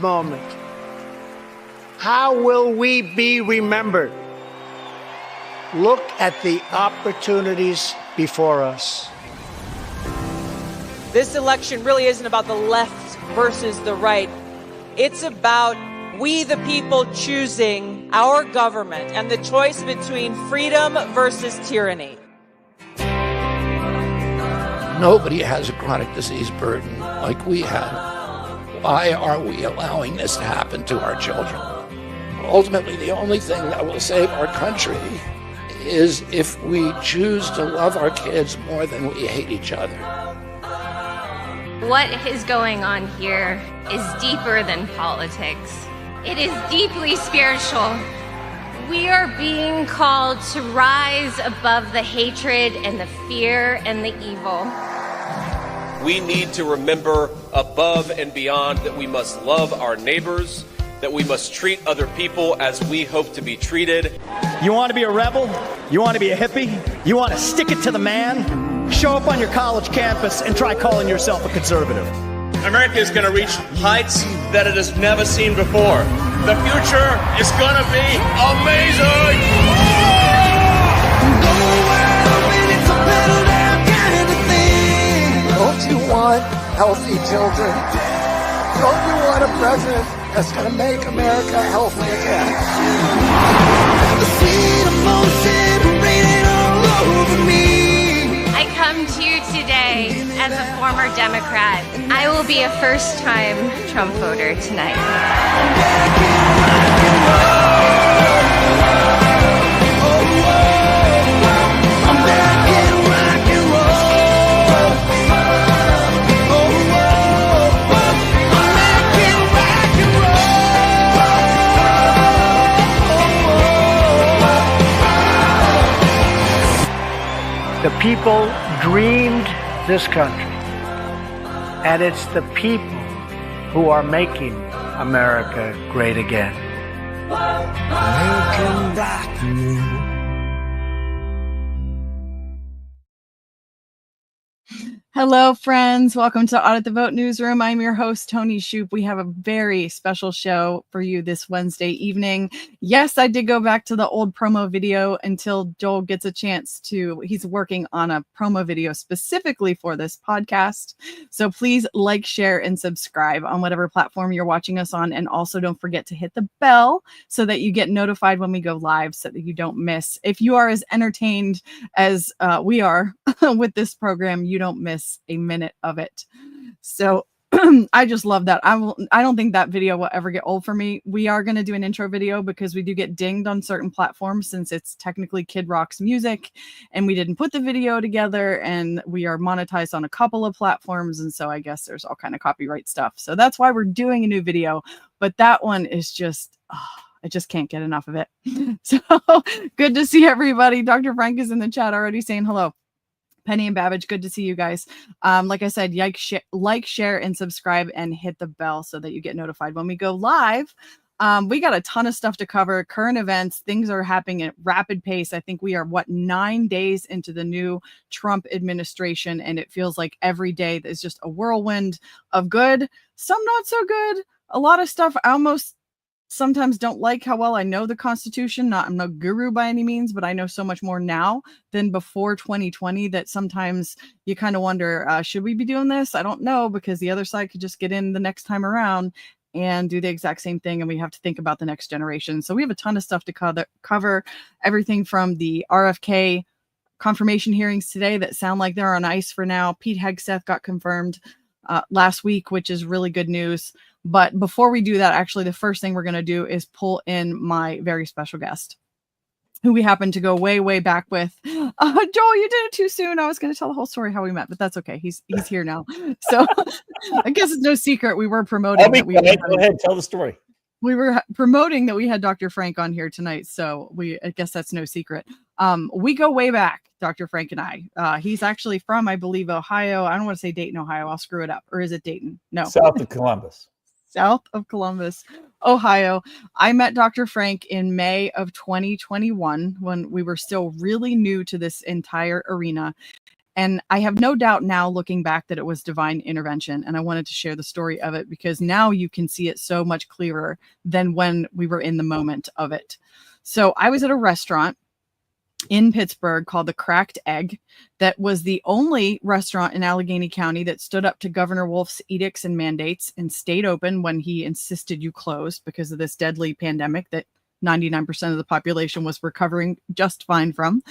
moment? How will we be remembered? Look at the opportunities before us. This election really isn't about the left versus the right. It's about we the people choosing our government and the choice between freedom versus tyranny. Nobody has a chronic disease burden like we have. Why are we allowing this to happen to our children? Ultimately, the only thing that will save our country is if we choose to love our kids more than we hate each other. What is going on here is deeper than politics. It is deeply spiritual. We are being called to rise above the hatred and the fear and the evil. We need to remember above and beyond that we must love our neighbors, that we must treat other people as we hope to be treated. You want to be a rebel? You want to be a hippie? You want to stick it to the man? Show up on your college campus and try calling yourself a conservative. America is going to reach heights that it has never seen before. The future is going to be amazing! Don't you want healthy children? Don't you want a president that's going to make America healthy again? I come to you today as a former Democrat. I will be a first-time Trump voter tonight. The people dreamed this country, and it's the people who are making America great again. Making rock and roll. Hello, friends. Welcome to Audit the Vote Newsroom. I'm your host, Toni Shoup. We have a very special show for you this Wednesday evening. Yes, I did go back to the old promo video until Joel gets a chance to. He's working on a promo video specifically for this podcast. So please like, share, and subscribe on whatever platform you're watching us on. And also don't forget to hit the bell so that you get notified when we go live so that you don't miss. If you are as entertained as we are with this program, you don't miss a minute of it. So I just love that. I don't think that video will ever get old for me. We are going to do an intro video because we do get dinged on certain platforms since it's technically Kid Rock's music and we didn't put the video together, and we are monetized on a couple of platforms, and so I guess there's all kind of copyright stuff. So that's why we're doing a new video, but that one is just I just can't get enough of it. So good to see everybody. Dr. Frank is in the chat already saying hello. Penny and Babbage, good to see you guys. Like I said, like, share, and subscribe, and hit the bell so that you get notified when we go live. We got a ton of stuff to cover. Current events, things are happening at rapid pace. I think we are, 9 days into the new Trump administration, and it feels like every day is just a whirlwind of good, some not so good. A lot of stuff I almost sometimes don't like how well I know the Constitution. I'm no guru by any means, but I know so much more now than before 2020 that sometimes you kind of wonder, should we be doing this? I don't know, because the other side could just get in the next time around and do the exact same thing, and we have to think about the next generation. So we have a ton of stuff to cover everything from the RFK confirmation hearings today that sound like they're on ice for now. Pete Hegseth got confirmed last week, which is really good news. But before we do that, actually, the first thing we're going to do is pull in my very special guest, who we happen to go way, way back with. Joel, you did it too soon. I was going to tell the whole story how we met, but that's okay. He's here now. So I guess it's no secret. We were promoting that. Go ahead, tell the story. We were promoting that we had Dr. Frank on here tonight. So I guess that's no secret. We go way back, Dr. Frank and I. He's actually from, I believe, Ohio. I don't want to say Dayton, Ohio. I'll screw it up. Or is it Dayton? No. South of Columbus. South of Columbus, Ohio. I met Dr. Frank in May of 2021 when we were still really new to this entire arena. And I have no doubt now, looking back, that it was divine intervention. And I wanted to share the story of it because now you can see it so much clearer than when we were in the moment of it. So I was at a restaurant in Pittsburgh called the Cracked Egg. That was the only restaurant in Allegheny County that stood up to Governor Wolf's edicts and mandates and stayed open when he insisted you close because of this deadly pandemic that 99% of the population was recovering just fine from.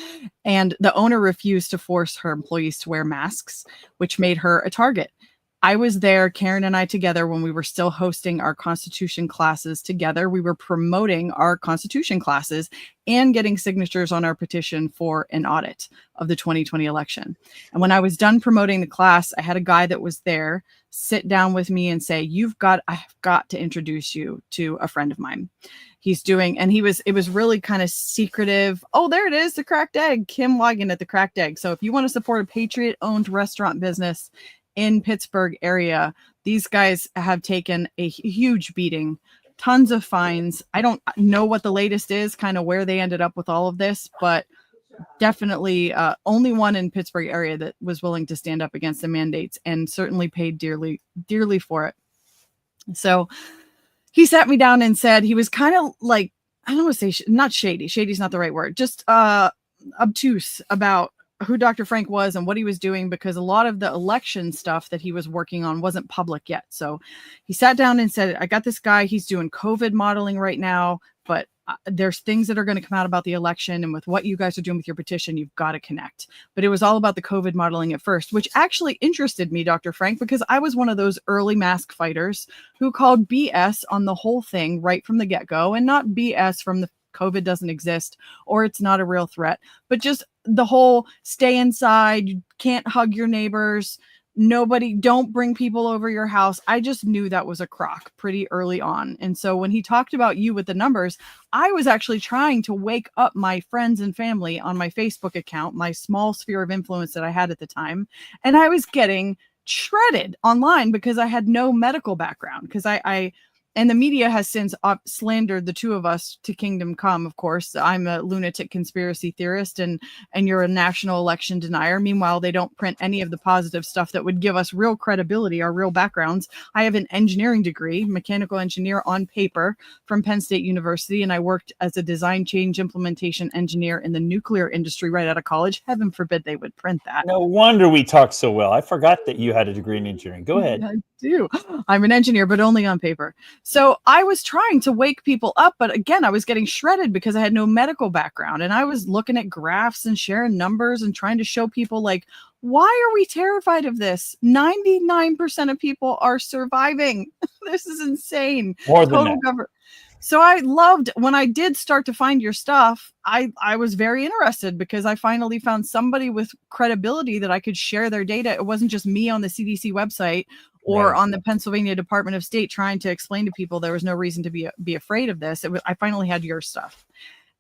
And the owner refused to force her employees to wear masks, which made her a target. I was there, Karen and I together, when we were still hosting our Constitution classes together. We were promoting our Constitution classes and getting signatures on our petition for an audit of the 2020 election. And when I was done promoting the class, I had a guy that was there sit down with me and say, I've got to introduce you to a friend of mine. It was really kind of secretive. Oh, there it is, the Cracked Egg, Kim Wagon at the Cracked Egg. So if you want to support a Patriot-owned restaurant business in Pittsburgh area, these guys have taken a huge beating, tons of fines. I don't know what the latest is, kind of where they ended up with all of this, but definitely only one in Pittsburgh area that was willing to stand up against the mandates, and certainly paid dearly for it. So he sat me down and said, he was kind of like, I don't want to say not shady. Shady's not the right word. Just obtuse about who Dr. Frank was and what he was doing, because a lot of the election stuff that he was working on wasn't public yet. So he sat down and said, I got this guy, he's doing COVID modeling right now, but there's things that are going to come out about the election, and with what you guys are doing with your petition, you've got to connect. But it was all about the COVID modeling at first, which actually interested me, Dr. Frank, because I was one of those early mask fighters who called BS on the whole thing right from the get-go, and not BS from the COVID doesn't exist or it's not a real threat, but just the whole stay inside, you can't hug your neighbors, don't bring people over your house. I just knew that was a crock pretty early on. And so when he talked about you with the numbers, I was actually trying to wake up my friends and family on my Facebook account, my small sphere of influence that I had at the time. And I was getting shredded online because I had no medical background, because and the media has since slandered the two of us to kingdom come, of course. I'm a lunatic conspiracy theorist and you're a national election denier. Meanwhile, they don't print any of the positive stuff that would give us real credibility, our real backgrounds. I have an engineering degree, mechanical engineer on paper from Penn State University, and I worked as a design change implementation engineer in the nuclear industry right out of college. Heaven forbid they would print that. No wonder we talk so well. I forgot that you had a degree in engineering. Go ahead. I do. I'm an engineer, but only on paper. So I was trying to wake people up, but again, I was getting shredded because I had no medical background, and I was looking at graphs and sharing numbers and trying to show people, like, why are we terrified of this? 99% of people are surviving. This is insane. More than that. So I loved when I did start to find your stuff. I was very interested because I finally found somebody with credibility that I could share their data. It wasn't just me on the CDC website or on the Pennsylvania Department of State trying to explain to people there was no reason to be afraid of this. I finally had your stuff.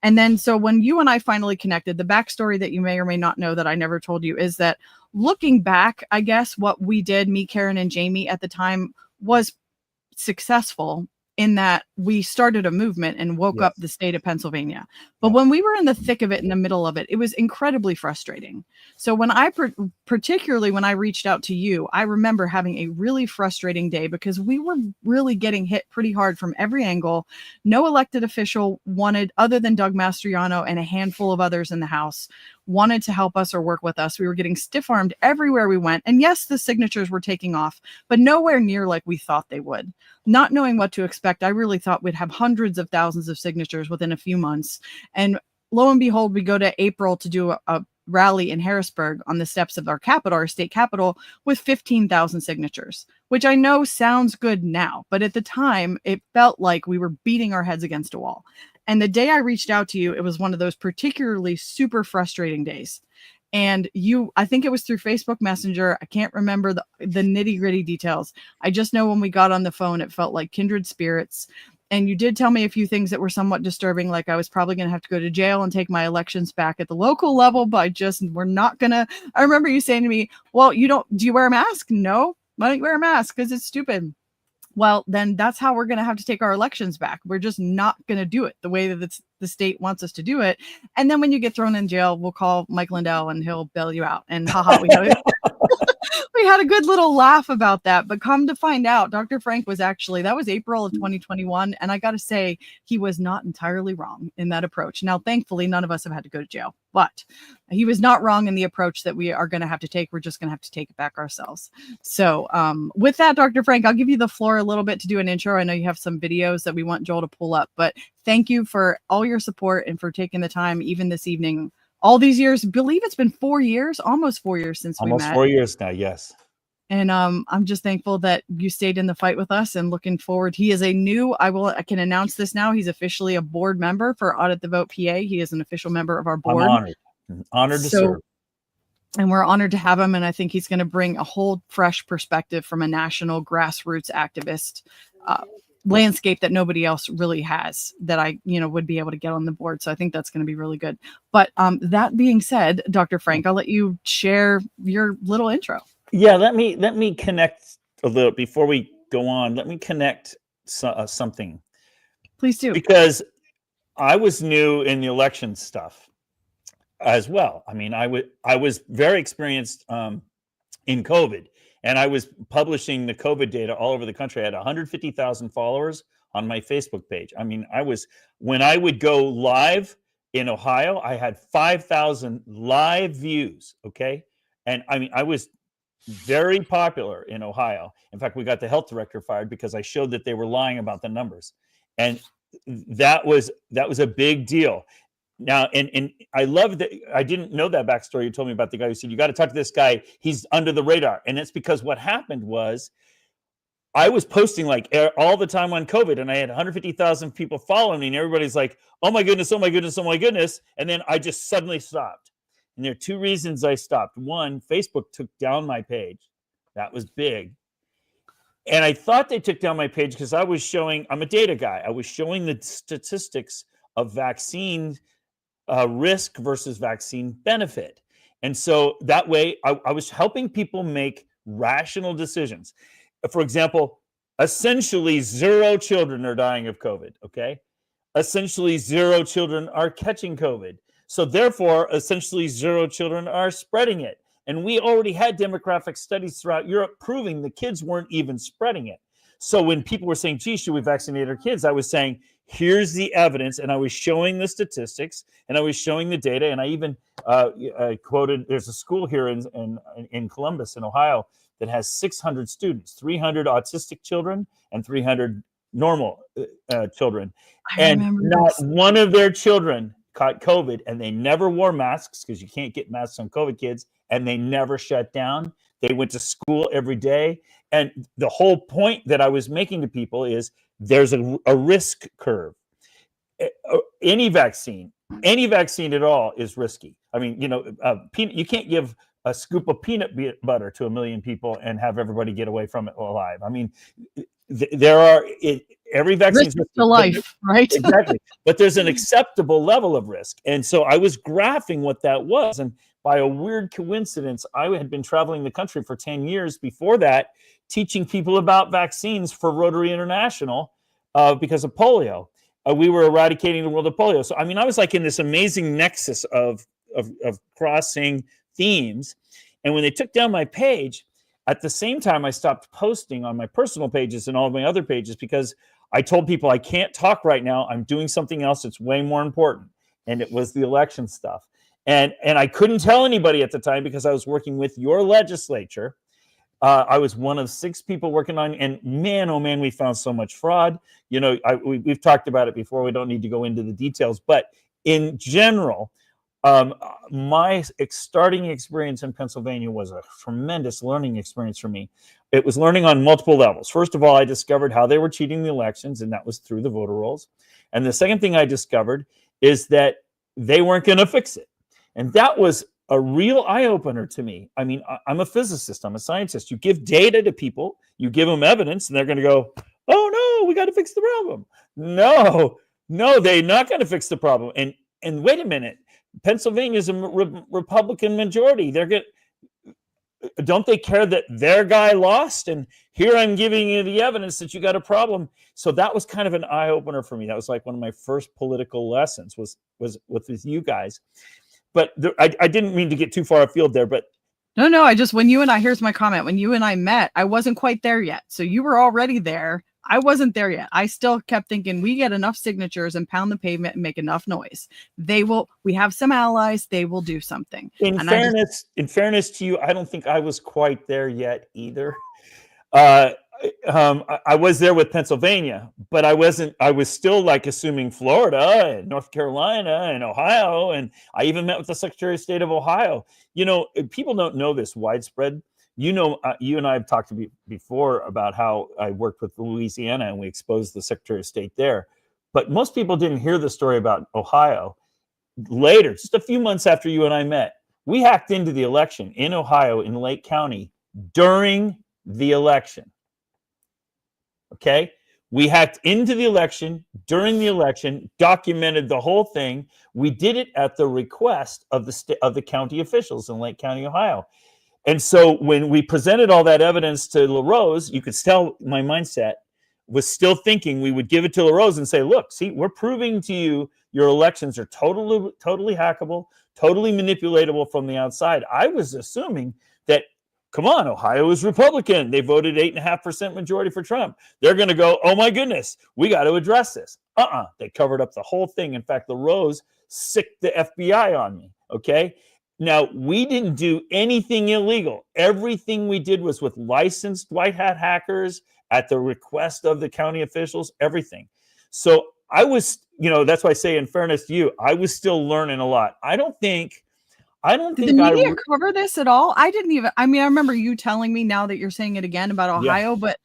And then, so when you and I finally connected, the backstory that you may or may not know that I never told you is that, looking back, I guess what we did, me, Karen, and Jamie at the time, was successful in that we started a movement and woke up the state of Pennsylvania. But when we were in the thick of it, in the middle of it, it was incredibly frustrating. So when particularly when I reached out to you, I remember having a really frustrating day because we were really getting hit pretty hard from every angle. No elected official wanted, other than Doug Mastriano and a handful of others in the House, wanted to help us or work with us. We were getting stiff-armed everywhere we went. And yes, the signatures were taking off, but nowhere near like we thought they would. Not knowing what to expect, I really thought we'd have hundreds of thousands of signatures within a few months. And lo and behold, we go to April to do a rally in Harrisburg on the steps of our capital, our state capital, with 15,000 signatures, which I know sounds good now, but at the time it felt like we were beating our heads against a wall. And the day I reached out to you, it was one of those particularly super frustrating days. And I think it was through Facebook Messenger. I can't remember the nitty gritty details. I just know when we got on the phone, it felt like kindred spirits. And you did tell me a few things that were somewhat disturbing, like I was probably going to have to go to jail and take my elections back at the local level, but we're not going to. I remember you saying to me, well, do you wear a mask? No. Why don't you wear a mask? Because it's stupid. well, then that's how we're going to have to take our elections back. We're just not going to do it the way that the state wants us to do it. And then when you get thrown in jail, we'll call Mike Lindell and he'll bail you out. And haha, we had a good little laugh about that. But come to find out, Dr. Frank was that was April of 2021. And I got to say, he was not entirely wrong in that approach. Now, thankfully, none of us have had to go to jail, but he was not wrong in the approach that we are going to have to take. We're just going to have to take it back ourselves. So with that, Dr. Frank, I'll give you the floor a little bit to do an intro. I know you have some videos that we want Joel to pull up, but thank you for all your support and for taking the time, even this evening. All these years, believe it's been 4 years, almost 4 years since we met. Almost 4 years now, yes. And I'm just thankful that you stayed in the fight with us and looking forward. He is I can announce this now. He's officially a board member for Audit the Vote PA. He is an official member of our board. I'm honored to serve. And we're honored to have him. And I think he's going to bring a whole fresh perspective from a national grassroots activist landscape that nobody else really has that I would be able to get on the board. So I think that's going to be really good. But that being said, Dr. Frank, I'll let you share your little intro. Yeah, let me connect a little before we go on. Let me connect something. Please do. Because I was new in the election stuff as well. I mean, I was very experienced in COVID. And I was publishing the COVID data all over the country. I had 150,000 followers on my Facebook page. I mean, when I would go live in Ohio, I had 5,000 live views. Okay. And I mean, I was very popular in Ohio. In fact, we got the health director fired because I showed that they were lying about the numbers. And that was a big deal. Now, and I love that. I didn't know that backstory you told me about the guy who said, you got to talk to this guy. He's under the radar. And it's because what happened was I was posting like all the time on COVID and I had 150,000 people following me and everybody's like, oh my goodness, oh my goodness, oh my goodness. And then I just suddenly stopped. And there are two reasons I stopped. One, Facebook took down my page. That was big. And I thought they took down my page because I'm a data guy. I was showing the statistics of vaccine risk versus vaccine benefit. And so that way I was helping people make rational decisions. For example, essentially 0 children are dying of COVID, okay? Essentially 0 children are catching COVID. So therefore, essentially 0 children are spreading it. And we already had demographic studies throughout Europe proving the kids weren't even spreading it. So when people were saying, gee, should we vaccinate our kids? I was saying, here's the evidence. And I was showing the statistics and I was showing the data. And I even quoted, there's a school here in Columbus, in Ohio, that has 600 students, 300 autistic children and 300 normal children. And not one of their children caught COVID, and they never wore masks because you can't get masks on COVID kids, and they never shut down. They went to school every day. And the whole point that I was making to people is there's a risk curve. Any vaccine at all is risky. I mean, you can't give a scoop of peanut butter to 1 million people and have everybody get away from it alive. I mean, every vaccine is to life, right? Exactly. But there's an acceptable level of risk. And so I was graphing what that was. And by a weird coincidence, I had been traveling the country for 10 years before that, teaching people about vaccines for Rotary International because of polio. We were eradicating the world of polio. So, I mean, I was like in this amazing nexus of crossing themes. And when they took down my page, at the same time, I stopped posting on my personal pages and all of my other pages because I told people I can't talk right now. I'm doing something else that's way more important. And it was the election stuff. And I couldn't tell anybody at the time because I was working with your legislature. I was one of 6 people working on, and man, oh man, we found so much fraud. We've talked about it before. We don't need to go into the details, but in general, my starting experience in Pennsylvania was a tremendous learning experience for me. It was learning on multiple levels. First of all, I discovered how they were cheating the elections, and that was through the voter rolls. And the second thing I discovered is that they weren't going to fix it. And that was a real eye-opener to me. I mean, I'm a physicist. I'm a scientist. You give data to people, you give them evidence, and they're going to go, oh, no, we got to fix the problem. No, they're not going to fix the problem. And wait a minute. Pennsylvania is a Republican majority. don't they care that their guy lost? And here I'm giving you the evidence that you got a problem. So that was kind of an eye opener for me. That was like one of my first political lessons was with you guys. But I didn't mean to get too far afield there, but No, here's my comment. When you and I met, I wasn't quite there yet. So you were already there. I wasn't there yet. I still kept thinking we get enough signatures and pound the pavement and make enough noise. We have some allies. They will do something. In fairness to you, I don't think I was quite there yet either. I was there with Pennsylvania, but I wasn't. I was still like assuming Florida and North Carolina and Ohio, and I even met with the Secretary of State of Ohio. People don't know this widespread. You and I have talked before about how I worked with Louisiana and we exposed the Secretary of State there, but most people didn't hear the story about Ohio. Later, just a few months after you and I met, we hacked into the election in Ohio in Lake County during the election. Okay, we hacked into the election during the election, documented the whole thing. We did it at the request of the county officials in Lake County, Ohio. And so when we presented all that evidence to LaRose, you could tell my mindset was still thinking we would give it to LaRose and say, look, see, we're proving to you your elections are totally hackable, totally manipulatable from the outside. I was assuming that, come on, Ohio is Republican. They voted 8.5% majority for Trump. They're going to go, oh my goodness, we got to address this. They covered up the whole thing. In fact, LaRose sicked the FBI on me, okay? Now, we didn't do anything illegal. Everything we did was with licensed white hat hackers at the request of the county officials, everything. So I was, that's why I say in fairness to you, I was still learning a lot. I don't think Did the media cover this at all? I remember you telling me now that you're saying it again about Ohio, but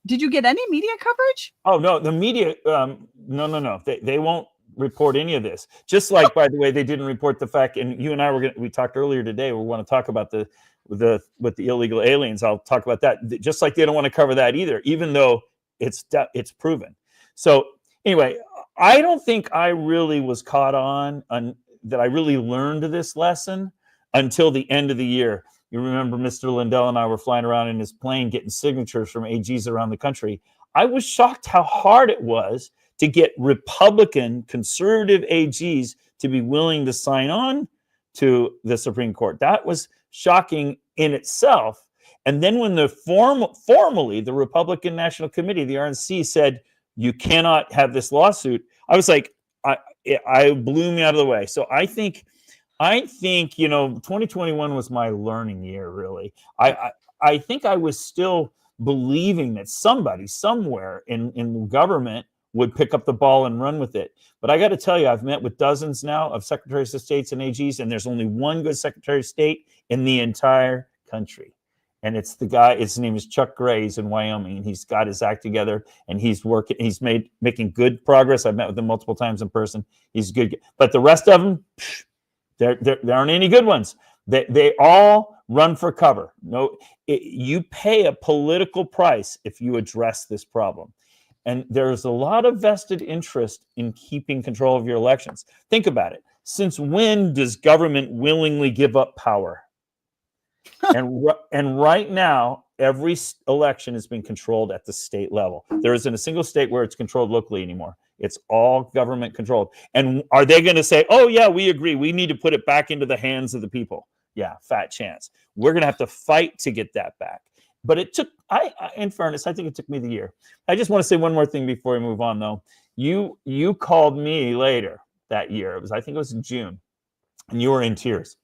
did you get any media coverage? Oh, no, the media, no. They won't report any of this. Just like, by the way, they didn't report the fact, and you and I we talked earlier today, we want to talk about with the illegal aliens. I'll talk about that. Just like they don't want to cover that either, even though it's proven. So anyway, I don't think I really was caught on that I really learned this lesson until the end of the year. You remember Mr. Lindell and I were flying around in his plane getting signatures from AGs around the country. I was shocked how hard it was to get Republican conservative AGs to be willing to sign on to the Supreme Court. That was shocking in itself. And then when formally the Republican National Committee, the RNC, said, you cannot have this lawsuit, I was like, I blew me out of the way. So I think 2021 was my learning year, really. I think I was still believing that somebody somewhere in government would pick up the ball and run with it. But I got to tell you, I've met with dozens now of secretaries of states and AGs, and there's only one good secretary of state in the entire country. And it's the guy, his name is Chuck Gray. He's in Wyoming, and he's got his act together, and he's making good progress. I've met with him multiple times in person. He's good. But the rest of them, there aren't any good ones. They all run for cover. You pay a political price if you address this problem. And there's a lot of vested interest in keeping control of your elections. Think about it. Since when does government willingly give up power? And right now, every election is being controlled at the state level. There isn't a single state where it's controlled locally anymore. It's all government controlled. And are they going to say, oh, yeah, we agree. We need to put it back into the hands of the people? Yeah, fat chance. We're going to have to fight to get that back. But it took, in fairness, I think it took me the year. I just want to say one more thing before we move on, though. You called me later that year. I think it was in June, and you were in tears.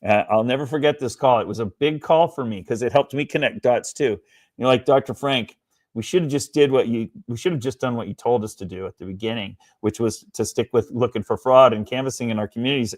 I'll never forget this call. It was a big call for me because it helped me connect dots too. You're like, Dr. Frank, we should have just done what you told us to do at the beginning, which was to stick with looking for fraud and canvassing in our communities.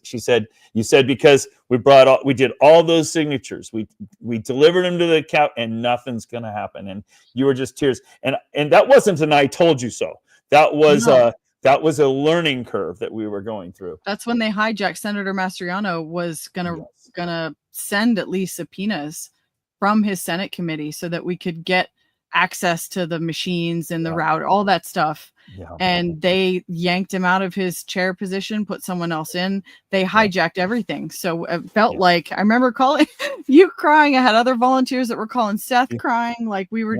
You said because we did all those signatures, we delivered them to the count, and nothing's going to happen. And you were just tears. And that wasn't an I told you so. That was a learning curve that we were going through. That's when they hijacked. Senator Mastriano was gonna send at least subpoenas from his Senate committee so that we could get access to the machines and the router, all that stuff. And they yanked him out of his chair position, put someone else in. They hijacked everything. So it felt like, I remember calling you crying. I had other volunteers that were calling Seth crying. Like we were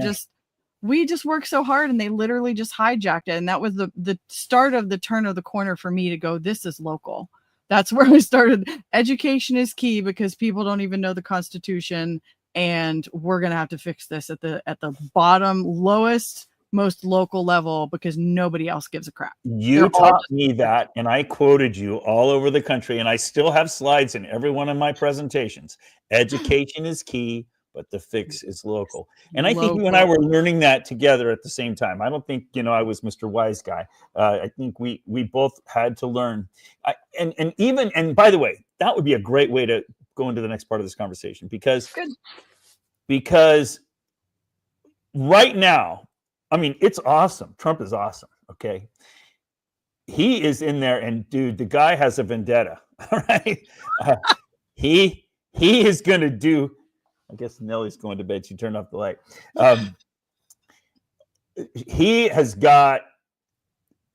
we just worked so hard, and they literally just hijacked it. And that was the start of the turn of the corner for me to go, this is local. That's where I started. Education is key because people don't even know the Constitution. And we're going to have to fix this at the bottom, lowest, most local level because nobody else gives a crap. You taught me that, and I quoted you all over the country, and I still have slides in every one of my presentations. Education is key, but the fix is local. And I think you and I were learning that together at the same time. I don't think, I was Mr. Wise Guy. I think we both had to learn. And by the way, that would be a great way to go into the next part of this conversation because right now, I mean, it's awesome. Trump is awesome. Okay. He is in there, and dude, the guy has a vendetta. All right. He is going to do, I guess Nellie's going to bed. She turned off the light. He has got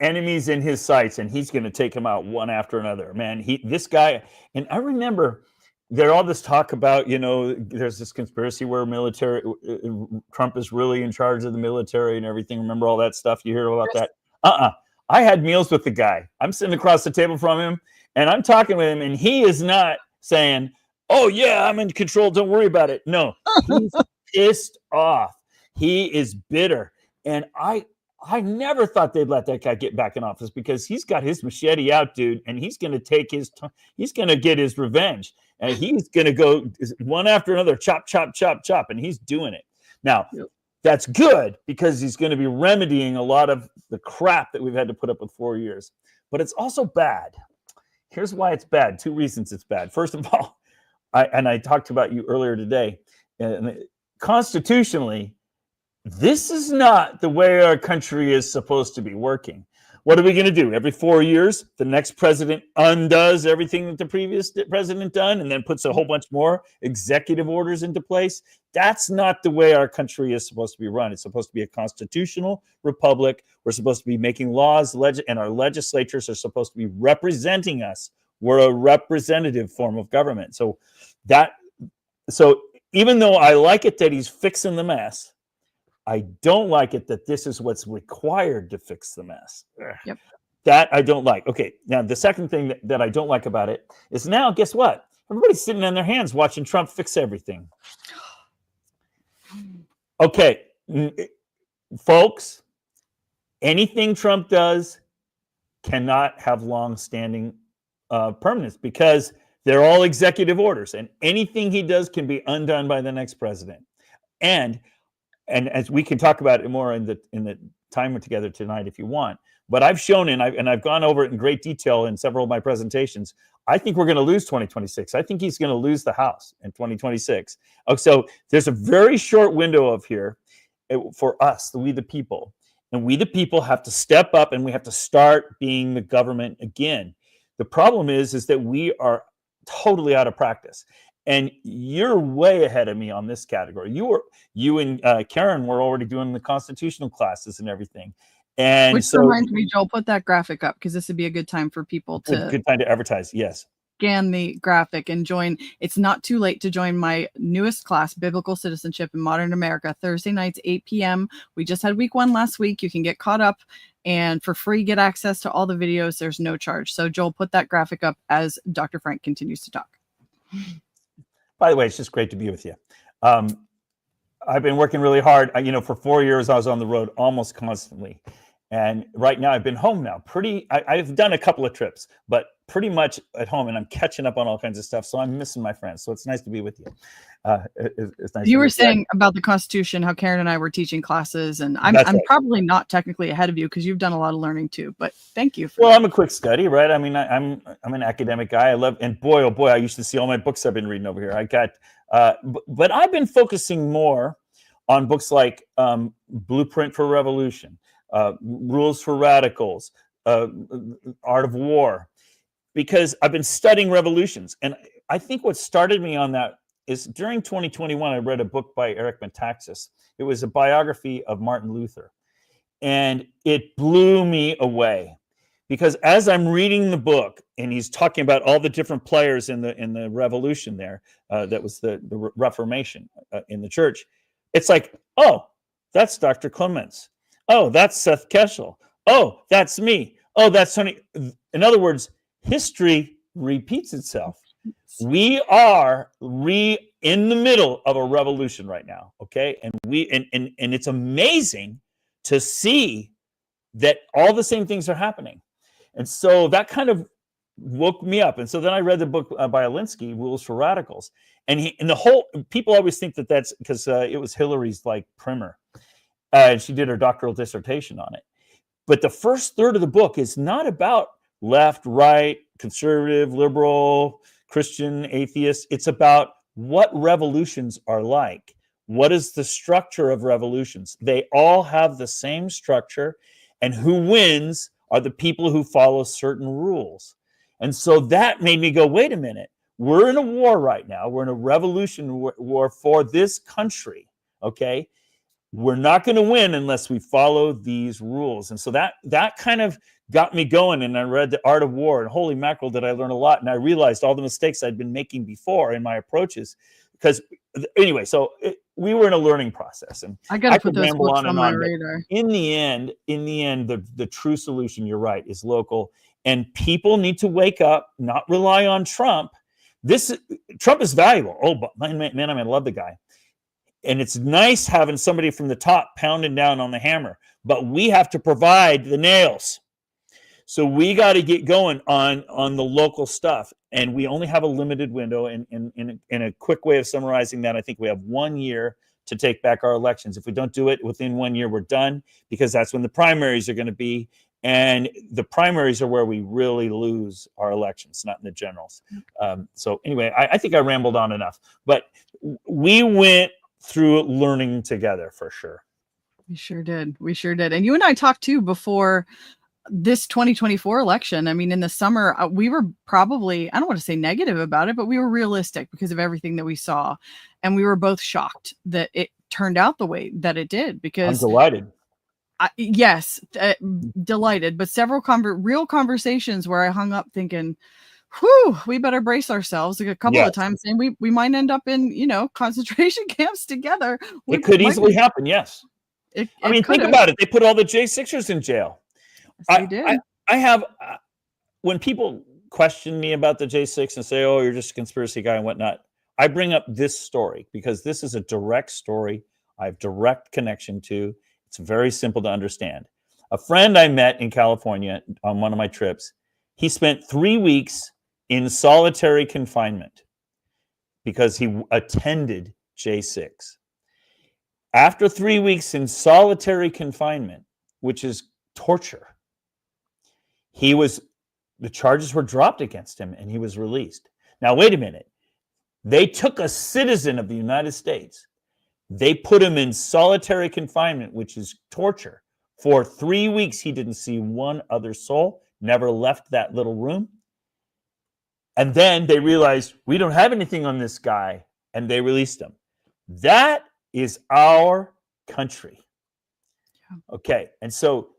enemies in his sights, and he's going to take them out one after another, man. This guy, and I remember there's all this talk about, there's this conspiracy where Trump is really in charge of the military and everything. Remember all that stuff? You hear about that? I had meals with the guy. I'm sitting across the table from him, and I'm talking with him, and he is not saying, oh yeah, I'm in control, don't worry about it. No, he's pissed off. He is bitter. And I never thought they'd let that guy get back in office because he's got his machete out, dude, and he's going to he's going to get his revenge. And he's going to go one after another, chop, chop, chop, chop, and he's doing it. Now, that's good because he's going to be remedying a lot of the crap that we've had to put up with 4 years. But it's also bad. Here's why it's bad. 2 reasons it's bad. First of all, I talked about you earlier today, constitutionally, this is not the way our country is supposed to be working. What are we going to do? Every 4 years, the next president undoes everything that the previous president done and then puts a whole bunch more executive orders into place? That's not the way our country is supposed to be run. It's supposed to be a constitutional republic. We're supposed to be making laws, and our legislatures are supposed to be representing us. We're a representative form of government. So even though I like it that he's fixing the mess, I don't like it that this is what's required to fix the mess. Yep. That I don't like. Okay, now the second thing that I don't like about it is now, guess what? Everybody's sitting on their hands watching Trump fix everything. Okay, folks, anything Trump does cannot have long-standing permanence because they're all executive orders, and anything he does can be undone by the next president. And as we can talk about it more in the time we're together tonight if you want, but I've shown I've gone over it in great detail in several of my presentations. I think we're going to lose 2026. I think he's going to lose the House in 2026. So there's a very short window of here for us, we the people, and we the people have to step up and we have to start being the government again. The problem is that we are totally out of practice. And you're way ahead of me on this category. You and Karen were already doing the constitutional classes and everything. And which reminds me, Joel, put that graphic up because this would be a good time for people to good time to advertise. Yes. Scan the graphic and join. It's not too late to join my newest class, Biblical Citizenship in Modern America, Thursday nights, 8 p.m. We just had week 1 last week. You can get caught up and for free get access to all the videos. There's no charge. So Joel, put that graphic up as Dr. Frank continues to talk. By the way, it's just great to be with you. I've been working really hard. For 4 years, I was on the road almost constantly. And right now I've been home now. I've done a couple of trips, but pretty much at home, and I'm catching up on all kinds of stuff. So I'm missing my friends. So it's nice to be with you. It's nice. You were saying about the Constitution, how Karen and I were teaching classes, and I'm probably not technically ahead of you because you've done a lot of learning too. But thank you. Well, I'm a quick study, right? I mean, I'm an academic guy. I love, and boy, oh boy, I used to see all my books I've been reading over here. I got, but I've been focusing more on books like Blueprint for Revolution, Rules for Radicals, Art of War, because I've been studying revolutions. And I think what started me on that is during 2021, I read a book by Eric Metaxas. It was a biography of Martin Luther. And it blew me away because as I'm reading the book and he's talking about all the different players in the revolution there, that was the Reformation in the church. It's like, oh, that's Dr. Clements. Oh, that's Seth Keshel. Oh, that's me. Oh, that's Toni. In other words, history repeats itself. We are in the middle of a revolution right now. Okay. And and it's amazing to see that all the same things are happening. And so that kind of woke me up. And so then I read the book by Alinsky, Rules for Radicals. And the whole, people always think that that's because it was Hillary's like primer. And she did her doctoral dissertation on it. But the first third of the book is not about left, right, conservative, liberal, Christian, atheist. It's about what revolutions are like. What is the structure of revolutions? They all have the same structure, and who wins are the people who follow certain rules. And so that made me go, wait a minute, we're in a war right now. We're in a revolution war for this country, okay? We're not going to win unless we follow these rules. And so that kind of got me going, and I read The Art of War, and holy mackerel, did I learn a lot. And I realized all the mistakes I'd been making before in my approaches. Because anyway, so we were in a learning process, and I got to put those books on my radar. In the end, the true solution, you're right, is local, and people need to wake up, not rely on Trump. Trump is valuable. Oh, but man, I love the guy, and it's nice having somebody from the top pounding down on the hammer. But we have to provide the nails. So we got to get going on the local stuff, and we only have a limited window. And in a quick way of summarizing that, I think we have 1 year to take back our elections. If we don't do it within 1 year, we're done, because that's when the primaries are going to be. And the primaries are where we really lose our elections, not in the generals. So anyway, I think I rambled on enough, but we went through learning together for sure. We sure did. And you and I talked too before this 2024 election. I mean, in the summer, we were probably, I don't want to say negative about it, but we were realistic because of everything that we saw. And we were both shocked that it turned out the way that it did, because I'm delighted. Yes, delighted. But several real conversations where I hung up thinking, whew, we better brace ourselves a couple of times, and we might end up in, concentration camps together. It could easily happen. Yes. Think about it. They put all the J6ers in jail. They did. I have, when people question me about the J6 and say, oh, you're just a conspiracy guy and whatnot, I bring up this story because this is a direct story I have direct connection to. It's very simple to understand. A friend I met in California on one of my trips, he spent 3 weeks in solitary confinement because he attended J6. After 3 weeks in solitary confinement, which is torture, the charges were dropped against him and he was released. Now, wait a minute. They took a citizen of the United States. They put him in solitary confinement, which is torture. For 3 weeks, he didn't see one other soul, never left that little room. And then they realized, we don't have anything on this guy, and they released him. That is our country. Okay, and so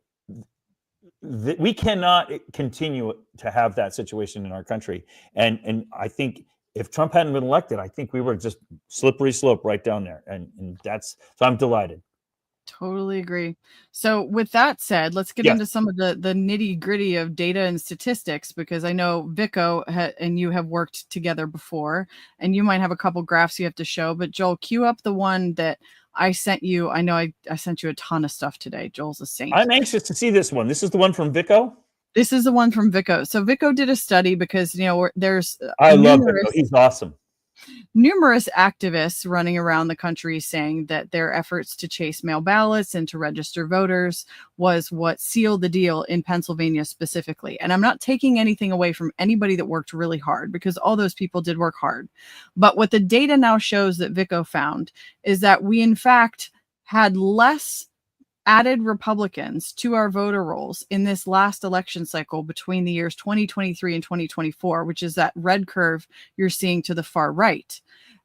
we cannot continue to have that situation in our country. And I think if Trump hadn't been elected, I think we were just slippery slope right down there. And so I'm delighted. Totally agree. So with that said, let's get into some of the nitty gritty of data and statistics, because I know Vico and you have worked together before, and you might have a couple graphs you have to show. But Joel, cue up the one that I sent you. I know I sent you a ton of stuff today. Joel's a saint. I'm anxious to see this one. This is the one from Vico? This is the one from Vico. So Vico did a study because, there's... I love Vico. He's awesome. Numerous activists running around the country saying that their efforts to chase mail ballots and to register voters was what sealed the deal in Pennsylvania specifically. And I'm not taking anything away from anybody that worked really hard, because all those people did work hard. But what the data now shows that Vico found is that we, in fact, had less added Republicans to our voter rolls in this last election cycle between the years 2023 and 2024, which is that red curve you're seeing to the far right.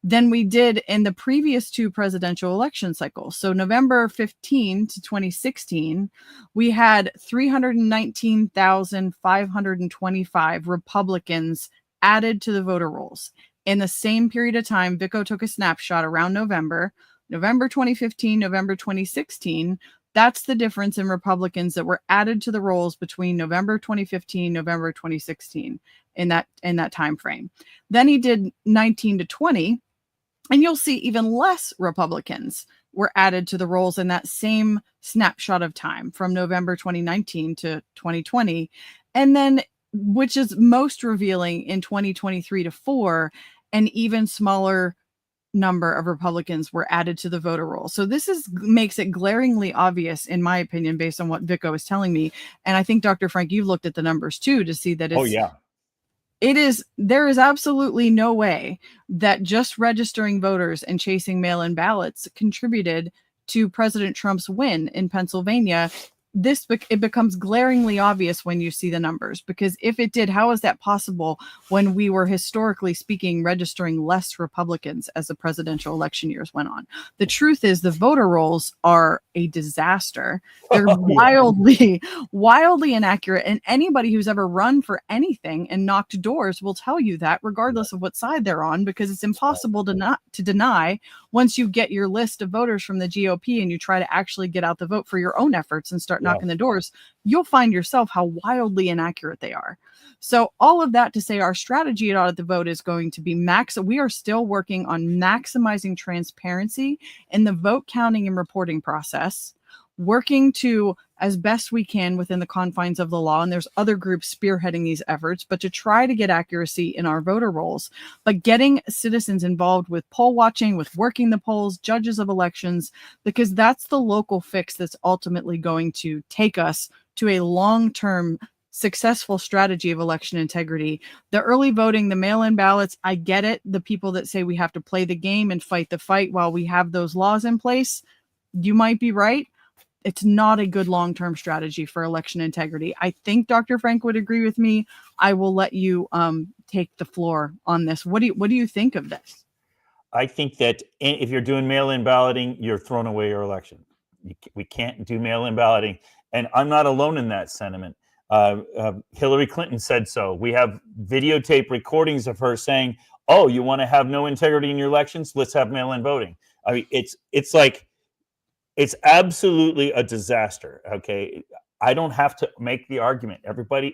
than we did in the previous 2 presidential election cycles. So November 15 to 2016, we had 319,525 Republicans added to the voter rolls. In the same period of time, Vico took a snapshot around November 2015, November 2016. That's the difference in Republicans that were added to the rolls between November 2015, November 2016 in that time frame. Then he did 19 to 20, and you'll see even less Republicans were added to the rolls in that same snapshot of time from November 2019 to 2020. And then, which is most revealing, in 2023 to 4, an even smaller number of Republicans were added to the voter roll. So this makes it glaringly obvious, in my opinion, based on what Vico is telling me. And I think, Dr. Frank, you've looked at the numbers too to see that there is absolutely no way that just registering voters and chasing mail-in ballots contributed to President Trump's win in Pennsylvania. It becomes glaringly obvious when you see the numbers, because if it did, how is that possible when we were, historically speaking, registering less Republicans as the presidential election years went on? The truth is the voter rolls are a disaster. They're wildly inaccurate. And anybody who's ever run for anything and knocked doors will tell you that, regardless of what side they're on, because it's impossible to deny once you get your list of voters from the GOP and you try to actually get out the vote for your own efforts and start knocking the doors, you'll find yourself how wildly inaccurate they are. So all of that to say, our strategy at Audit the Vote is going to be we are still working on maximizing transparency in the vote counting and reporting process, working to, as best we can within the confines of the law, and there's other groups spearheading these efforts, but to try to get accuracy in our voter rolls, but getting citizens involved with poll watching, with working the polls, judges of elections, because that's the local fix that's ultimately going to take us to a long-term successful strategy of election integrity. The early voting, the mail-in ballots, I get it. The people that say we have to play the game and fight the fight while we have those laws in place, you might be right. It's not a good long-term strategy for election integrity. I think Dr. Frank would agree with me. I will let you take the floor on this. What do you think of this? I think that if you're doing mail-in balloting, you're throwing away your election. We can't do mail-in balloting. And I'm not alone in that sentiment. Hillary Clinton said so. We have videotape recordings of her saying, "Oh, you want to have no integrity in your elections? Let's have mail-in voting." I mean, it's like, it's absolutely a disaster. Okay, I don't have to make the argument.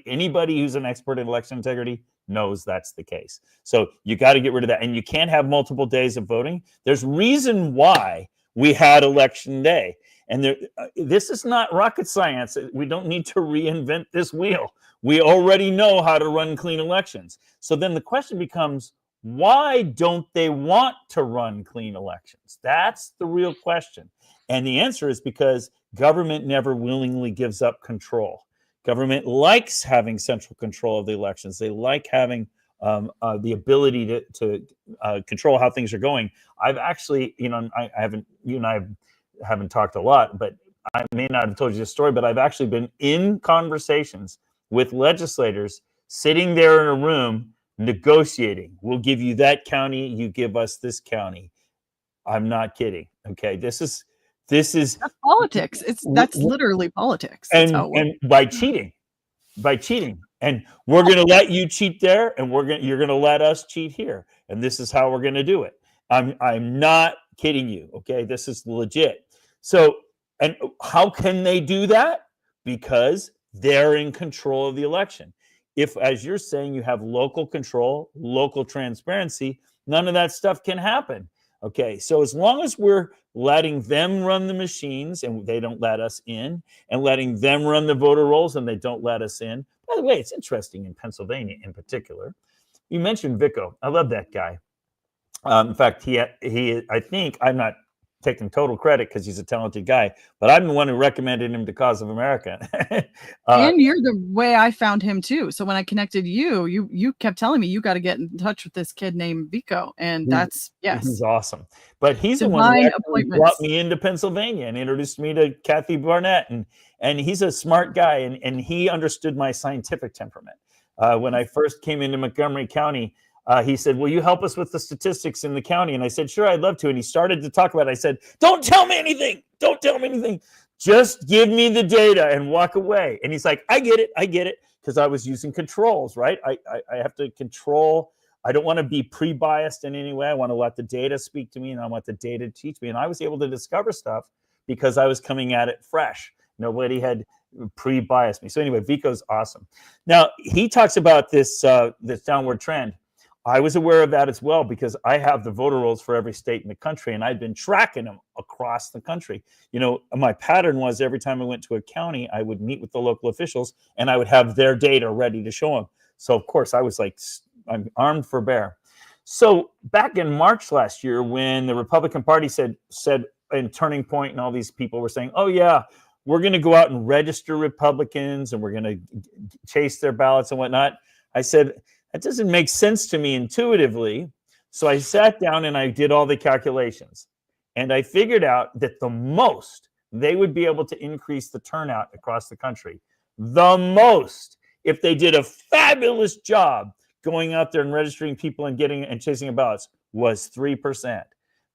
Anybody who's an expert in election integrity knows that's the case. So you got to get rid of that, and you can't have multiple days of voting. There's reason why we had election day. And this is not rocket science. We don't need to reinvent this wheel. We already know how to run clean elections. So then the question becomes, why don't they want to run clean elections? That's the real question. And the answer is because government never willingly gives up control. Government likes having central control of the elections. They like having the ability to control how things are going. I've actually, you and I haven't talked a lot, but I may not have told you this story, but I've actually been in conversations with legislators sitting there in a room negotiating. We'll give you that county, you give us this county. I'm not kidding. Okay, this is that's politics. That's literally politics. And by cheating, and we're going to let you cheat there, and you're going to let us cheat here, and this is how we're going to do it. I'm not kidding you. Okay, this is legit. So, and how can they do that? Because they're in control of the election. If, as you're saying, you have local control, local transparency, none of that stuff can happen. Okay, so as long as we're letting them run the machines and they don't let us in, and letting them run the voter rolls and they don't let us in. By the way, it's interesting in Pennsylvania in particular. You mentioned Vico. I love that guy. In fact, he I think, I'm not taking total credit because he's a talented guy, but I'm the one who recommended him to Cause of America. And you're the way I found him too. So when I connected you kept telling me you got to get in touch with this kid named Vico, and he's awesome. But he's the one who brought me into Pennsylvania and introduced me to Kathy Barnett, and he's a smart guy, and he understood my scientific temperament. When I first came into Montgomery County, He said, will you help us with the statistics in the county? And I said, sure, I'd love to. And he started to talk about it. I said, don't tell me anything. Don't tell me anything. Just give me the data and walk away. And he's like, I get it. Because I was using controls, right? I have to control. I don't want to be pre-biased in any way. I want to let the data speak to me, and I want the data to teach me. And I was able to discover stuff because I was coming at it fresh. Nobody had pre-biased me. So anyway, Vico's awesome. Now, he talks about this downward trend. I was aware of that as well because I have the voter rolls for every state in the country, and I'd been tracking them across the country. You know, my pattern was every time I went to a county, I would meet with the local officials, and I would have their data ready to show them. So, of course, I was like, I'm armed for bear. So back in March last year, when the Republican Party said in Turning Point and all these people were saying, oh, yeah, we're going to go out and register Republicans, and we're going to chase their ballots and whatnot, I said, that doesn't make sense to me intuitively. So I sat down and I did all the calculations. And I figured out that the most they would be able to increase the turnout across the country, the most, if they did a fabulous job going out there and registering people and getting and chasing ballots, was 3%.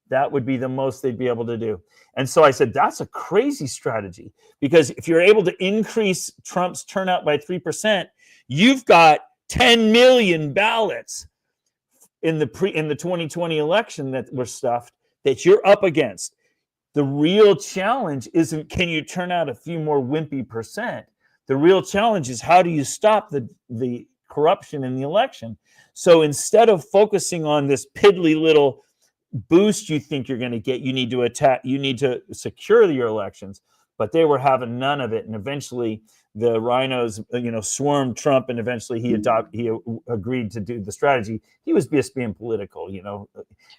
That would be the most they'd be able to do. And so I said, that's a crazy strategy, because if you're able to increase Trump's turnout by 3%, you've got 10 million ballots in the 2020 election that were stuffed that you're up against. The real challenge isn't can you turn out a few more wimpy percent. The real challenge is how do you stop the corruption in the election? So instead of focusing on this piddly little boost you think you're going to get, you need to secure your elections. But they were having none of it, and eventually the rhinos, swarmed Trump, and eventually he agreed to do the strategy. He was just being political,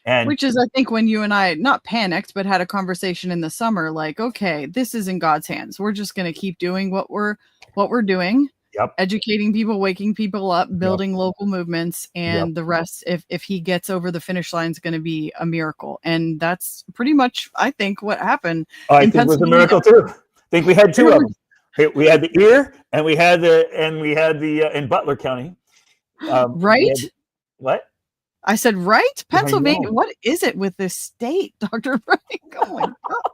and which is, I think, when you and I not panicked, but had a conversation in the summer, like, okay, this is in God's hands. We're just going to keep doing what we're doing. Yep. Educating people, waking people up, building local movements, and the rest, if he gets over the finish line, is going to be a miracle. And that's pretty much, I think, what happened. I think it was a miracle too. I think we had two of them. We had the ear, and we had the in Butler County. Right? What? I said, right? Pennsylvania. What is it with this state, Dr. Frank? Oh my God.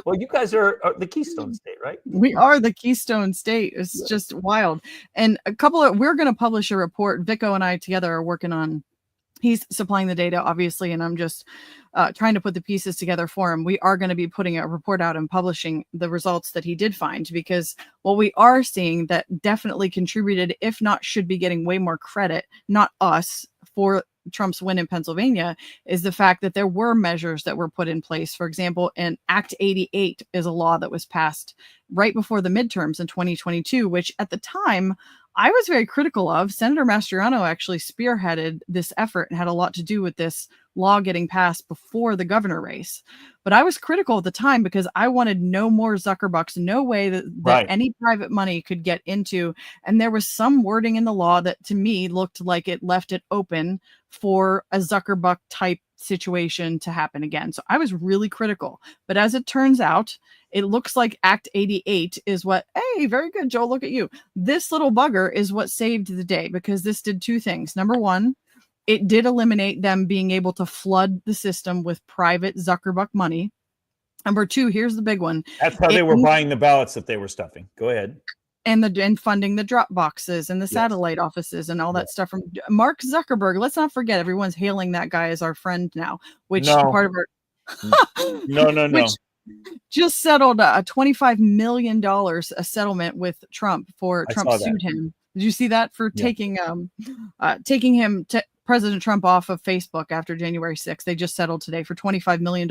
Well, you guys are the Keystone State, right? We are the Keystone State. It's just wild. And we're going to publish a report. Vico and I together are working on, he's supplying the data, obviously, and I'm just trying to put the pieces together for him. We are going to be putting a report out and publishing the results that he did find, because what we are seeing that definitely contributed, if not should be getting way more credit, not us, for Trump's win in Pennsylvania, is the fact that there were measures that were put in place. For example, an Act 88 is a law that was passed right before the midterms in 2022, which at the time I was very critical of. Senator Mastriano actually spearheaded this effort and had a lot to do with this law getting passed before the governor race. But I was critical at the time because I wanted no more Zuckerbucks, no way that any private money could get into. And there was some wording in the law that to me looked like it left it open for a Zuckerbuck type situation to happen again. So I was really critical. But as it turns out, it looks like Act 88 is what, hey, very good, Joel, look at you. This little bugger is what saved the day, because this did two things. Number one, it did eliminate them being able to flood the system with private Zuckerbuck money. Number two, here's the big one. That's how they were buying the ballots that they were stuffing. Go ahead. And funding the drop boxes and the satellite offices and all that stuff from Mark Zuckerberg. Let's not forget, everyone's hailing that guy as our friend now, which part of our no. Which just settled a $25 million a settlement with Trump for Trump sued him. Did you see that for taking him to President Trump off of Facebook after January 6th? They just settled today for $25 million.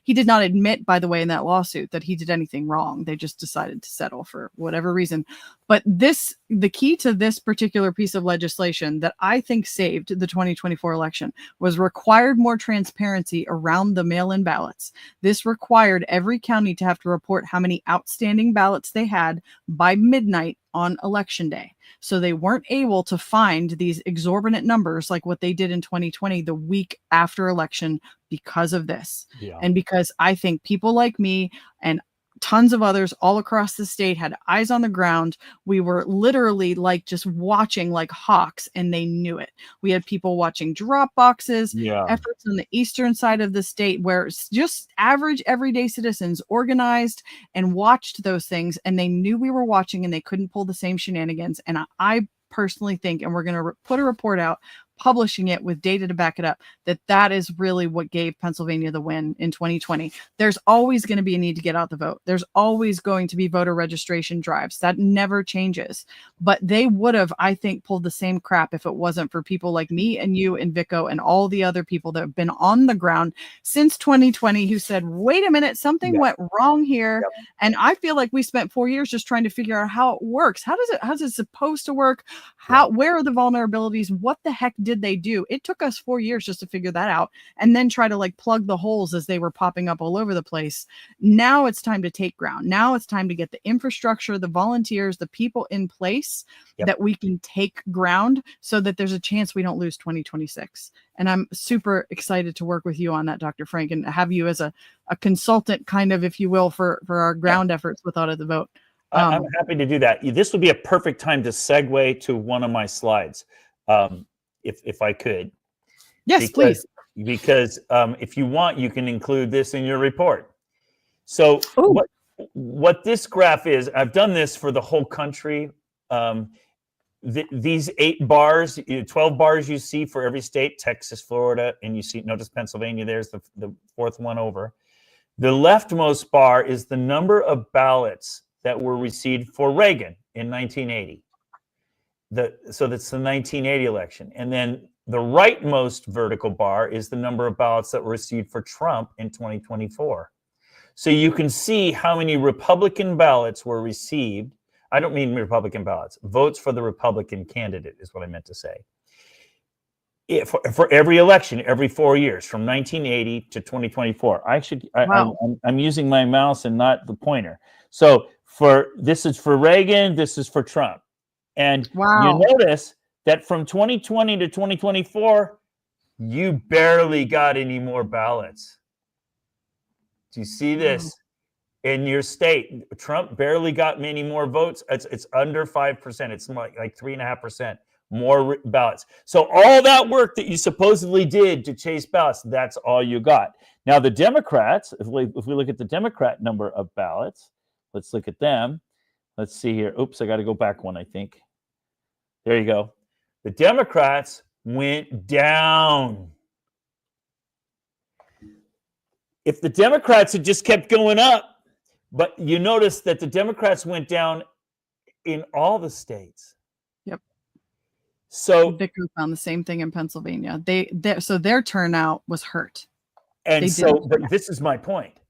He did not admit, by the way, in that lawsuit that he did anything wrong. They just decided to settle for whatever reason. But the key to this particular piece of legislation that I think saved the 2024 election was required more transparency around the mail-in ballots. This required every county to have to report how many outstanding ballots they had by midnight on election day. So they weren't able to find these exorbitant numbers like what they did in 2020, the week after election, because of this. And because I think people like me and tons of others all across the state had eyes on the ground. We were literally like just watching like hawks, and they knew it. We had people watching drop boxes, efforts on the eastern side of the state where just average everyday citizens organized and watched those things, and they knew we were watching, and they couldn't pull the same shenanigans. And I personally think, and we're going to put a report out publishing it with data to back it up, that is really what gave Pennsylvania the win in 2020. There's always going to be a need to get out the vote. There's always going to be voter registration drives. That never changes. But they would have, I think, pulled the same crap if it wasn't for people like me and you and Vico and all the other people that have been on the ground since 2020 who said, wait a minute, something went wrong here. And I feel like we spent 4 years just trying to figure out how it works. How's it supposed to work? Where are the vulnerabilities? What the heck did they do? It took us 4 years just to figure that out, and then try to like plug the holes as they were popping up all over the place. Now it's time to take ground. Now it's time to get the infrastructure, the volunteers, the people in place that we can take ground so that there's a chance we don't lose 2026. And I'm super excited to work with you on that, Dr. Frank, and have you as a consultant, kind of, if you will, for our ground efforts with Audit the Vote. I'm happy to do that. This would be a perfect time to segue to one of my slides, if I could. Yes, please. Because if you want, you can include this in your report. So what this graph is, I've done this for the whole country. These 8 bars, 12 bars you see for every state, Texas, Florida, and you see, notice Pennsylvania, there's the fourth one over. The leftmost bar is the number of ballots that were received for Reagan in 1980. So that's the 1980 election. And then the rightmost vertical bar is the number of ballots that were received for Trump in 2024. So you can see how many Republican ballots were received. I don't mean Republican ballots, votes for the Republican candidate is what I meant to say. For every election, every 4 years, from 1980 to 2024. I'm using my mouse and not the pointer. So this is for Reagan, this is for Trump. And you notice that from 2020 to 2024, you barely got any more ballots. Do you see this? In your state, Trump barely got many more votes. It's under 5%. It's like 3.5% more ballots. So all that work that you supposedly did to chase ballots, that's all you got. Now the Democrats, if we look at the Democrat number of ballots, let's look at them. Let's see here. Oops, I got to go back one, I think. There you go. The Democrats went down. If the Democrats had just kept going up, but you notice that the Democrats went down in all the states. Yep. So Vico found the same thing in Pennsylvania. So their turnout was hurt. And so, but this is my point.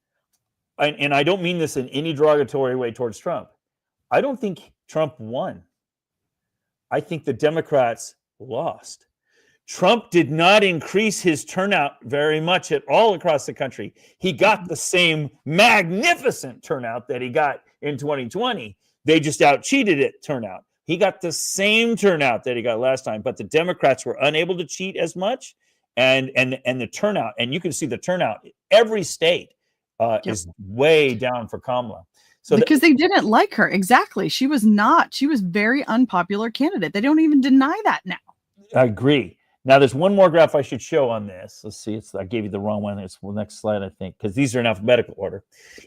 And I don't mean this in any derogatory way towards Trump. I don't think Trump won. I think the Democrats lost. Trump did not increase his turnout very much at all across the country. He got the same magnificent turnout that he got in 2020. They just out-cheated it turnout. He got the same turnout that he got last time, but the Democrats were unable to cheat as much. And the turnout, and you can see the turnout, every state is way down for Kamala. So because they didn't like her. Exactly. She was very unpopular candidate. They don't even deny that now. I agree. Now, there's one more graph I should show on this. Let's see. I gave you the wrong one. It's the next slide, I think, because these are in alphabetical order.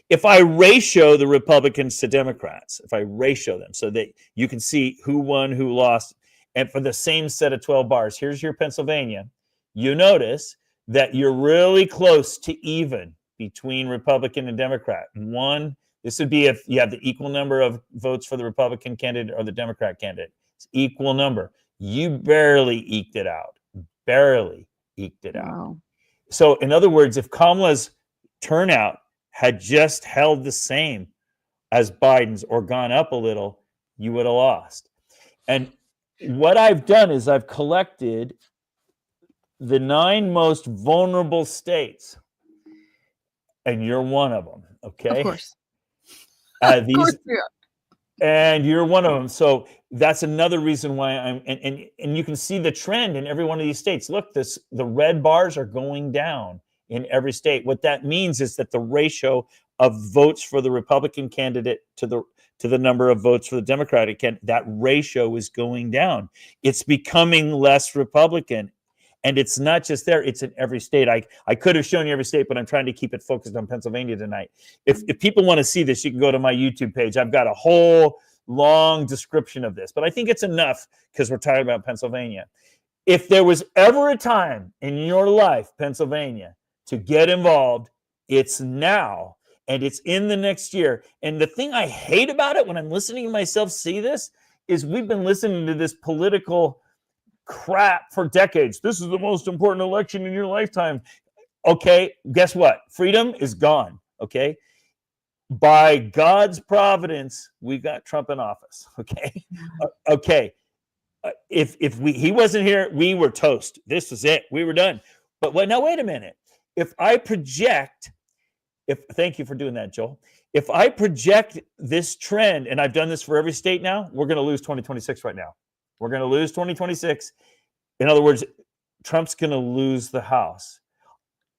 If I ratio the Republicans to Democrats, if I ratio them so that you can see who won, who lost, and for the same set of 12 bars, here's your Pennsylvania, you notice that you're really close to even between Republican and Democrat. This would be if you have the equal number of votes for the Republican candidate or the Democrat candidate. It's equal number. You barely eked it out. Barely eked it out. So in other words, if Kamala's turnout had just held the same as Biden's or gone up a little, you would have lost. And what I've done is I've collected the 9 most vulnerable states. And you're one of them, okay? Of course. Of course we are. And you're one of them. So that's another reason why and you can see the trend in every one of these states. Look, the red bars are going down in every state. What that means is that the ratio of votes for the Republican candidate to the number of votes for the Democratic candidate, that ratio is going down. It's becoming less Republican. And it's not just there, it's in every state. I could have shown you every state, but I'm trying to keep it focused on Pennsylvania tonight. If people want to see this, you can go to my YouTube page. I've got a whole long description of this, but I think it's enough because we're talking about Pennsylvania. If there was ever a time in your life, Pennsylvania, to get involved, it's now, and it's in the next year. And the thing I hate about it when I'm listening to myself see this is we've been listening to this political crap for decades. This is the most important election in your lifetime. Okay, guess what? Freedom is gone. Okay, by God's providence, we got Trump in office. Okay, okay. If he wasn't here, we were toast. This is it. We were done. But now wait a minute. If I project, thank you for doing that, Joel. If I project this trend, and I've done this for every state now, we're going to lose 2026 right now. We're going to lose 2026. In other words, Trump's going to lose the House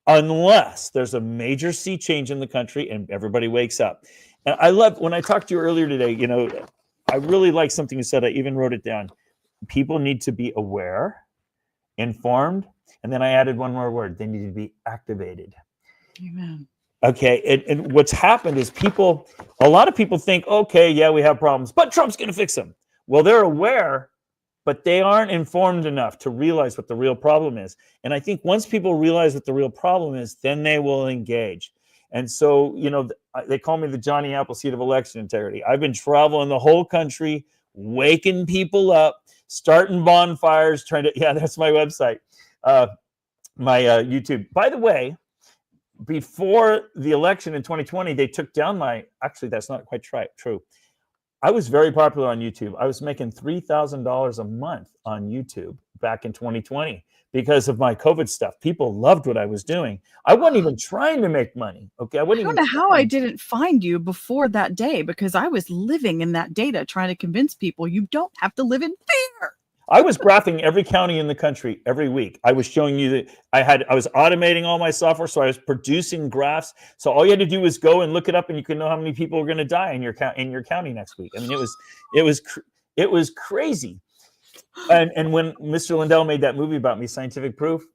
unless there's a major sea change in the country and everybody wakes up. And I love, when I talked to you earlier today, I really like something you said. I even wrote it down. People need to be aware, informed, and then I added one more word. They need to be activated. Amen. Okay, and what's happened is a lot of people think, okay, yeah, we have problems, but Trump's going to fix them. Well, they're aware, but they aren't informed enough to realize what the real problem is. And I think once people realize what the real problem is, then they will engage. And so, they call me the Johnny Appleseed of election integrity. I've been traveling the whole country, waking people up, starting bonfires, that's my website, my YouTube. By the way, before the election in 2020, they took down actually, that's not quite true. I was very popular on YouTube. I was making $3,000 a month on YouTube back in 2020 because of my COVID stuff. People loved what I was doing. I wasn't even trying to make money. Okay, I don't know how I didn't find you before that day, because I was living in that data, trying to convince people you don't have to live in fear. I was graphing every county in the country every week. I was showing you that I was automating all my software, so I was producing graphs. So all you had to do was go and look it up, and you could know how many people were going to die in your county next week. I mean, it was crazy. And when Mr. Lindell made that movie about me, Scientific Proof,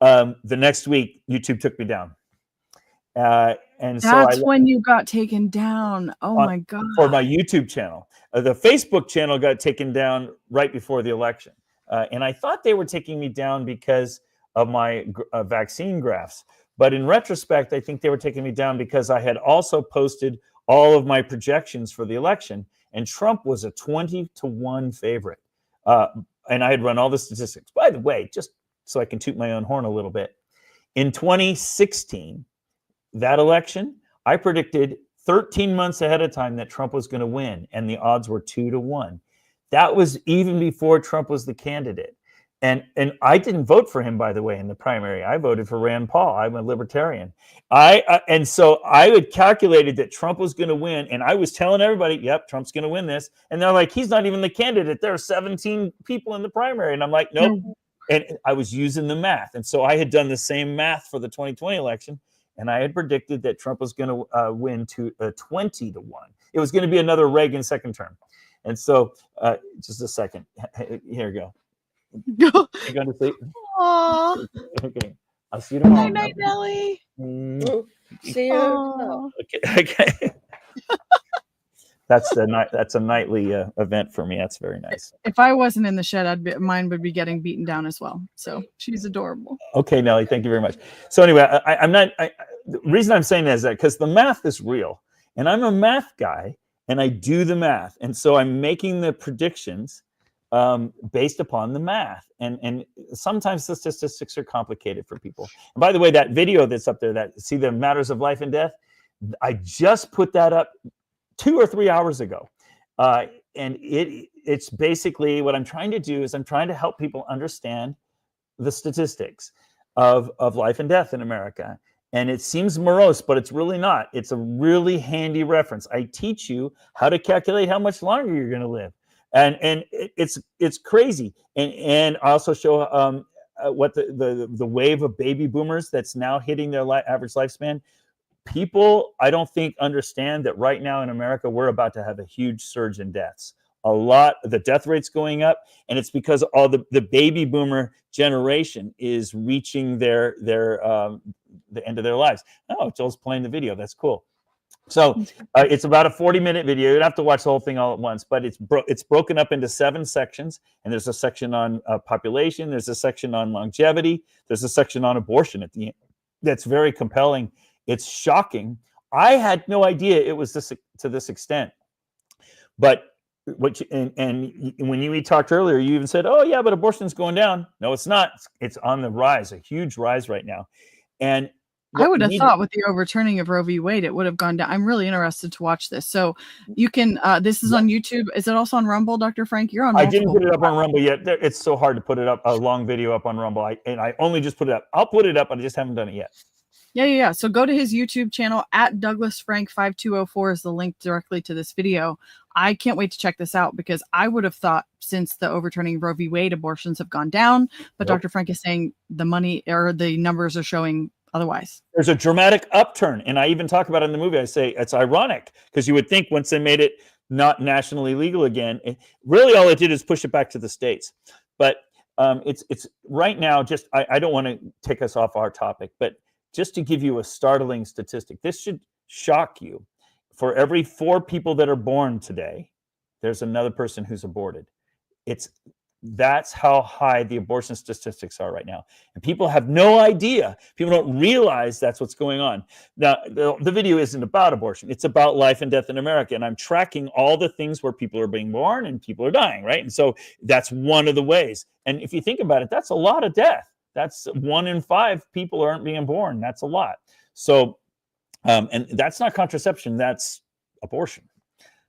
the next week YouTube took me down. And that's when you got taken down. Oh my God! For my YouTube channel. The Facebook channel got taken down right before the election. And I thought they were taking me down because of my vaccine graphs. But in retrospect, I think they were taking me down because I had also posted all of my projections for the election. And Trump was a 20-1 favorite. And I had run all the statistics. By the way, just so I can toot my own horn a little bit. In 2016, that election, I predicted 13 months ahead of time that Trump was going to win, and the odds were 2-1. That was even before Trump was the candidate. And I didn't vote for him, by the way, in the primary. I voted for Rand Paul. I'm a libertarian. And so I had calculated that Trump was going to win, and I was telling everybody, yep, Trump's going to win this. And they're like, he's not even the candidate. There are 17 people in the primary. And I'm like, nope. And I was using the math. And so I had done the same math for the 2020 election. And I had predicted that Trump was going to win 20-1. It was going to be another Reagan second term. And so, just a second. Here we go. You going to sleep? Aww. Okay. I'll see you tomorrow. Night, night, Nelly. See you. Okay. That's a nightly event for me. That's very nice. If I wasn't in the shed, mine would be getting beaten down as well. So she's adorable. Okay, Nelly, thank you very much. So anyway, the reason I'm saying that is that because the math is real, and I'm a math guy, and I do the math, and so I'm making the predictions based upon the math, and sometimes the statistics are complicated for people. And by the way, that video that's up there, see the matters of life and death, I just put that up 2 or 3 hours ago. And it's basically what I'm trying to do is I'm trying to help people understand the statistics of life and death in America. And it seems morose, but it's really not. It's a really handy reference. I teach you how to calculate how much longer you're going to live. And it's crazy. And I also show what the wave of baby boomers that's now hitting their average lifespan. People, I don't think, understand that right now in America, we're about to have a huge surge in deaths. The death rate's going up, and it's because all the baby boomer generation is reaching the end of their lives. Oh, Joel's playing the video. That's cool. So it's about a 40-minute video. You don't have to watch the whole thing all at once, but it's broken up into 7 sections. And there's a section on population. There's a section on longevity. There's a section on abortion at the end. That's very compelling. It's shocking. I had no idea it was to this extent. But and when you talked earlier, you even said, "Oh yeah, but abortion's going down." No, it's not. It's on the rise, a huge rise right now. And I would have thought with the overturning of Roe v. Wade, it would have gone down. I'm really interested to watch this. So you can, this is on YouTube. Is it also on Rumble, Dr. Frank? You're on multiple. I didn't put it up on Rumble yet. It's so hard to put it up, a long video up on Rumble. I only just put it up. I'll put it up, but I just haven't done it yet. Yeah. So go to his YouTube channel at DouglasFrank5204 is the link directly to this video. I can't wait to check this out because I would have thought since the overturning Roe v. Wade, abortions have gone down. But Dr. Frank is saying the money or the numbers are showing otherwise. There's a dramatic upturn. And I even talk about it in the movie. I say it's ironic because you would think once they made it not nationally legal again, really all it did is push it back to the states. But it's right now, just I don't want to take us off our topic, but just to give you a startling statistic, this should shock you. For every 4 people that are born today, there's another person who's aborted. That's how high the abortion statistics are right now. And people have no idea. People don't realize that's what's going on. Now, the video isn't about abortion. It's about life and death in America. And I'm tracking all the things where people are being born and people are dying, right? And so that's one of the ways. And if you think about it, that's a lot of death. That's 1 in 5 people aren't being born. That's a lot. So, and that's not contraception, that's abortion.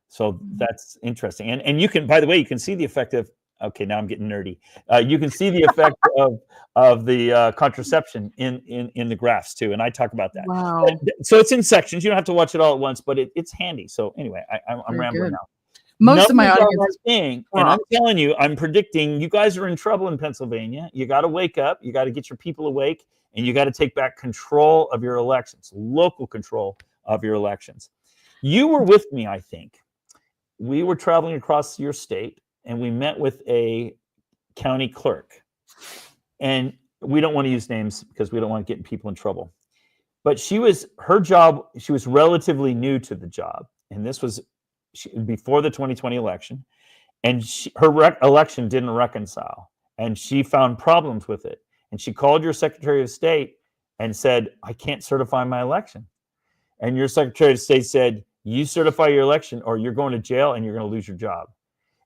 So that's interesting. And you can, by the way, you can see the effect of, okay, now I'm getting nerdy. You can see the effect of the contraception in the graphs too. And I talk about that. Wow. So it's in sections. You don't have to watch it all at once, but it's handy. So anyway, I'm rambling now. Most of my audience and I'm telling you, I'm predicting you guys are in trouble in Pennsylvania. You got to wake up. You got to get your people awake, and you got to take back control of your elections, local control of your elections. You were with me, I think. We were traveling across your state, and we met with a county clerk. And we don't want to use names because we don't want to get people in trouble. But she was relatively new to the job. And this was before the 2020 election. And her election didn't reconcile. And she found problems with it. And she called your Secretary of State and said, I can't certify my election. And your Secretary of State said, you certify your election or you're going to jail and you're going to lose your job.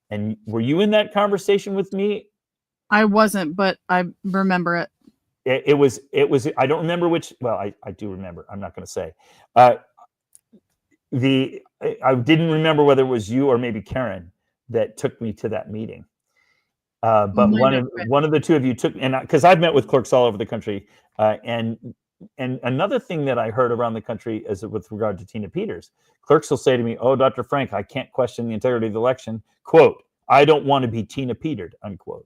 And were you in that conversation with me? I wasn't, but I remember it. It was, I don't remember which, well, I do remember. I'm not going to say. I didn't remember whether it was you or maybe Karen that took me to that meeting. But one of the two of you took, and because I've met with clerks all over the country, and another thing that I heard around the country is with regard to Tina Peters, clerks will say to me, "Oh, Dr. Frank, I can't question the integrity of the election." Quote, "I don't want to be Tina Petered," unquote.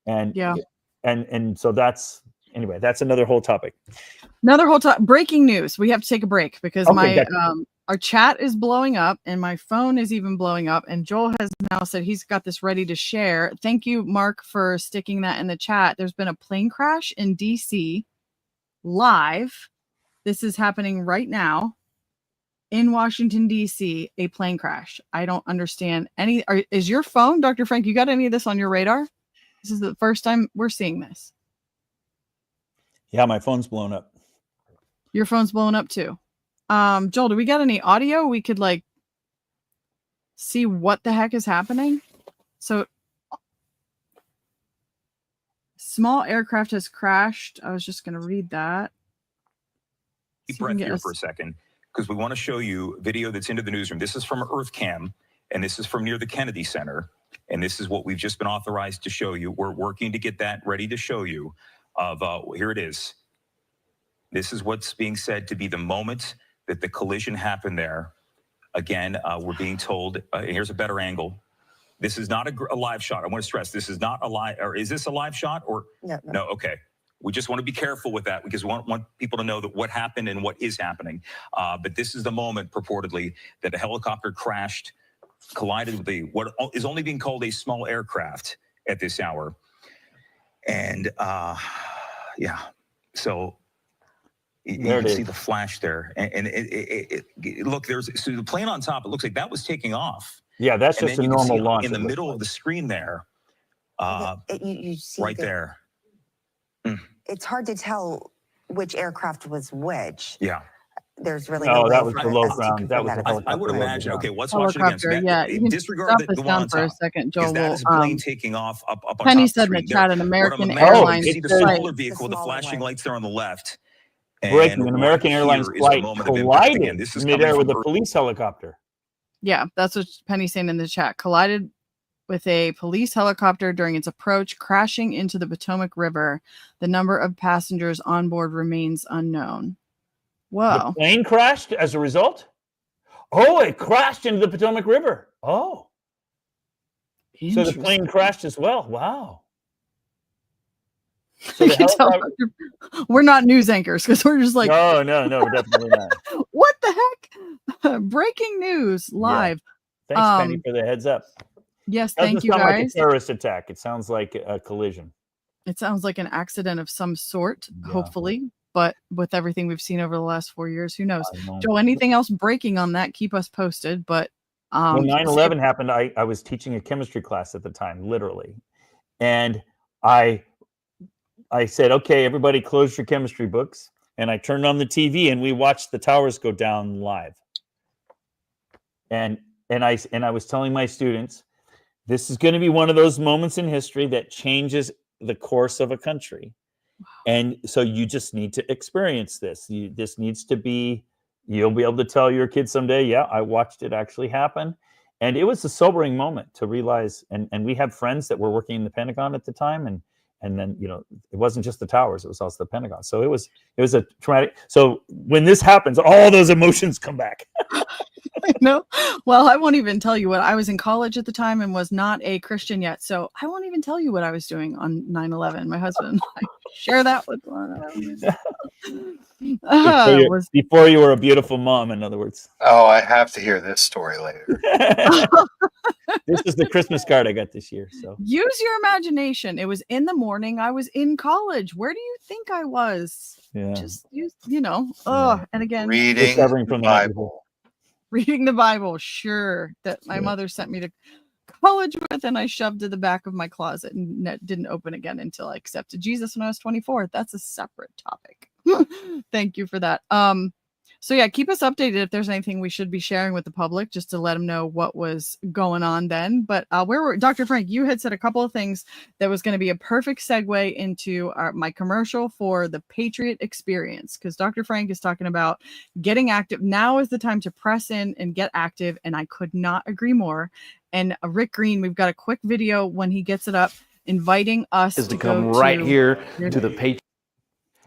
And yeah, and so that's another whole topic. Breaking news. We have to take a break because our chat is blowing up and my phone is even blowing up. And Joel has now said he's got this ready to share. Thank you, Mark, for sticking that in the chat. There's been a plane crash in DC live. This is happening right now in Washington, DC, a plane crash. I don't understand is your phone, Dr. Frank, you got any of this on your radar? This is the first time we're seeing this. Yeah, my phone's blown up. Your phone's blown up too. Joel, do we got any audio? We could see what the heck is happening. So small aircraft has crashed. I was just going to read that. Deep breath here for a second, because we want to show you video that's into the newsroom. This is from EarthCam, and this is from near the Kennedy Center. And this is what we've just been authorized to show you. We're working to get that ready to show you. Here it is. This is what's being said to be the moment that the collision happened there. Again, we're being told, here's a better angle. This is not a live shot. I want to stress, this is not a live, or is this a live shot? Or no, okay. We just want to be careful with that because we want people to know that what happened and what is happening. But this is the moment, purportedly, that a helicopter crashed, collided with what is only being called a small aircraft at this hour. And yeah, so you can see the flash there. And look, so the plane on top, it looks like that was taking off. Yeah, that's just a normal launch. In the middle of the screen there, you see right there. It's hard to tell which aircraft was which. Yeah. There's really no that was the low ground. That was the I would imagine. Okay, let's watch it again. So disregard the one on top for a second, Joel. That is a plane taking off up on Penny top said of the in the screen. chat an American Airlines. Airlines You see the smaller vehicle with the flashing lights there on the left. Breaking, an American Airlines flight collided midair with a police helicopter. Yeah, that's what Penny's saying in the chat. Collided with a police helicopter during its approach, crashing into the Potomac River. The number of passengers on board remains unknown. Wow. The plane crashed as a result? Oh, it crashed into the Potomac River. Oh. So the plane crashed as well. Wow. So we're not news anchors because we're just like, no, definitely not. What the heck? Breaking news live. Yeah. Thanks, Penny, for the heads up. Yes, thank you, guys. Like a terrorist attack. It sounds like a collision. It sounds like an accident of some sort, hopefully. But with everything we've seen over the last 4 years, who knows? Joe, anything else breaking on that? Keep us posted. But when 9/11 happened, I was teaching a chemistry class at the time, literally, and I said, "Okay, everybody, close your chemistry books." And I turned on the TV, and we watched the towers go down live. And I was telling my students, this is going to be one of those moments in history that changes the course of a country. And so you just need to experience this. This needs to be, you'll be able to tell your kids someday, yeah, I watched it actually happen. And it was a sobering moment to realize, and we had friends that were working in the Pentagon at the time. And then, it wasn't just the towers, it was also the Pentagon. So it was a traumatic. So when this happens, all those emotions come back. No, well, I won't even tell you what I was in college at the time and was not a Christian yet. So I won't even tell you what I was doing on 9/11. My husband and I share that with one. Before you were a beautiful mom, in other words. Oh, I have to hear this story later. This is the Christmas card I got this year. So use your imagination. It was in the morning. I was in college. Where do you think I was? Yeah. Just and again, reading the Bible. Reading the Bible, sure, that my mother sent me to college with, and I shoved to the back of my closet and didn't open again until I accepted Jesus when I was 24. That's a separate topic. Thank you for that. So yeah, keep us updated if there's anything we should be sharing with the public, just to let them know what was going on then. But Dr. Frank, you had said a couple of things that was going to be a perfect segue into my commercial for the Patriot Experience, because Dr. Frank is talking about getting active. Now is the time to press in and get active, and I could not agree more. And Rick Green, we've got a quick video when he gets it up, inviting us to come right here to the Patriot.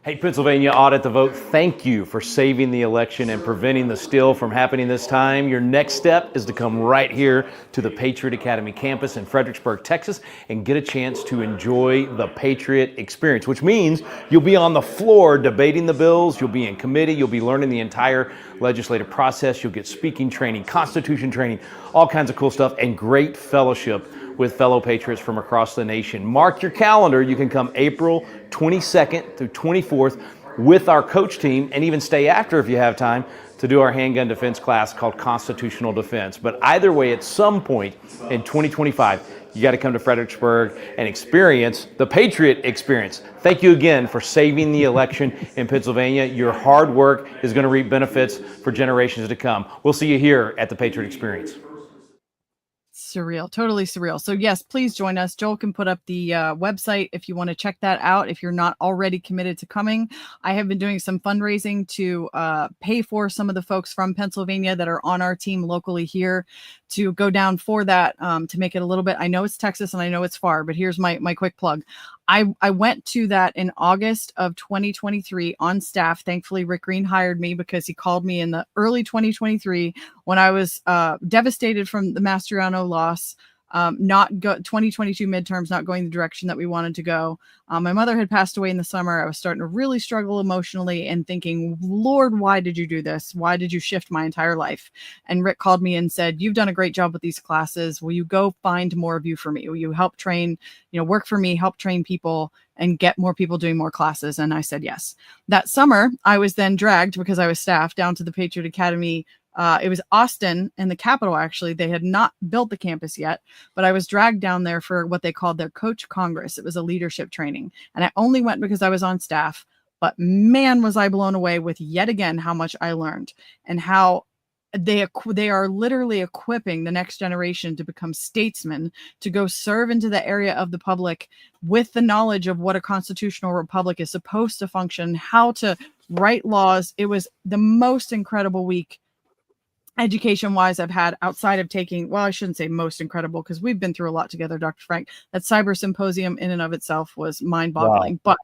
Hey, Pennsylvania, Audit the Vote, thank you for saving the election and preventing the steal from happening this time. Your next step is to come right here to the Patriot Academy campus in Fredericksburg, Texas, and get a chance to enjoy the Patriot Experience, which means you'll be on the floor debating the bills, you'll be in committee, you'll be learning the entire legislative process, you'll get speaking training, constitution training, all kinds of cool stuff, and great fellowship with fellow patriots from across the nation. Mark your calendar. You can come April 22nd through 24th with our coach team, and even stay after if you have time to do our handgun defense class called Constitutional Defense. But either way, at some point in 2025, you got to come to Fredericksburg and experience the Patriot Experience. Thank you again for saving the election in Pennsylvania. Your hard work is going to reap benefits for generations to come. We'll see you here at the Patriot Experience. Surreal, totally surreal. So yes, please join us. Joel can put up the website if you want to check that out. If you're not already committed to coming, I have been doing some fundraising to pay for some of the folks from Pennsylvania that are on our team locally here to go down for that, to make it a little bit. I know it's Texas and I know it's far, but here's my quick plug. I went to that in August of 2023 on staff. Thankfully, Rick Green hired me because he called me in the early 2023 when I was devastated from the Mastriano loss. not 2022 midterms not going the direction that we wanted to go. My mother had passed away in the summer. I was starting to really struggle emotionally and thinking, Lord, why did you do this? Why did you shift my entire life? And Rick called me and said, you've done a great job with these classes. Will you go find more of you for me? Will you help train, work for me, help train people and get more people doing more classes? And I said, yes. That summer, I was then dragged, because I was staff, down to the Patriot Academy. It was Austin and the Capitol, actually. They had not built the campus yet, but I was dragged down there for what they called their Coach Congress. It was a leadership training. And I only went because I was on staff. But man, was I blown away with yet again how much I learned and how they are literally equipping the next generation to become statesmen, to go serve into the area of the public with the knowledge of what a constitutional republic is supposed to function, how to write laws. It was the most incredible week education wise I've had, outside of taking, well, I shouldn't say most incredible, because we've been through a lot together, Dr. Frank. That cyber symposium in and of itself was mind boggling. Wow.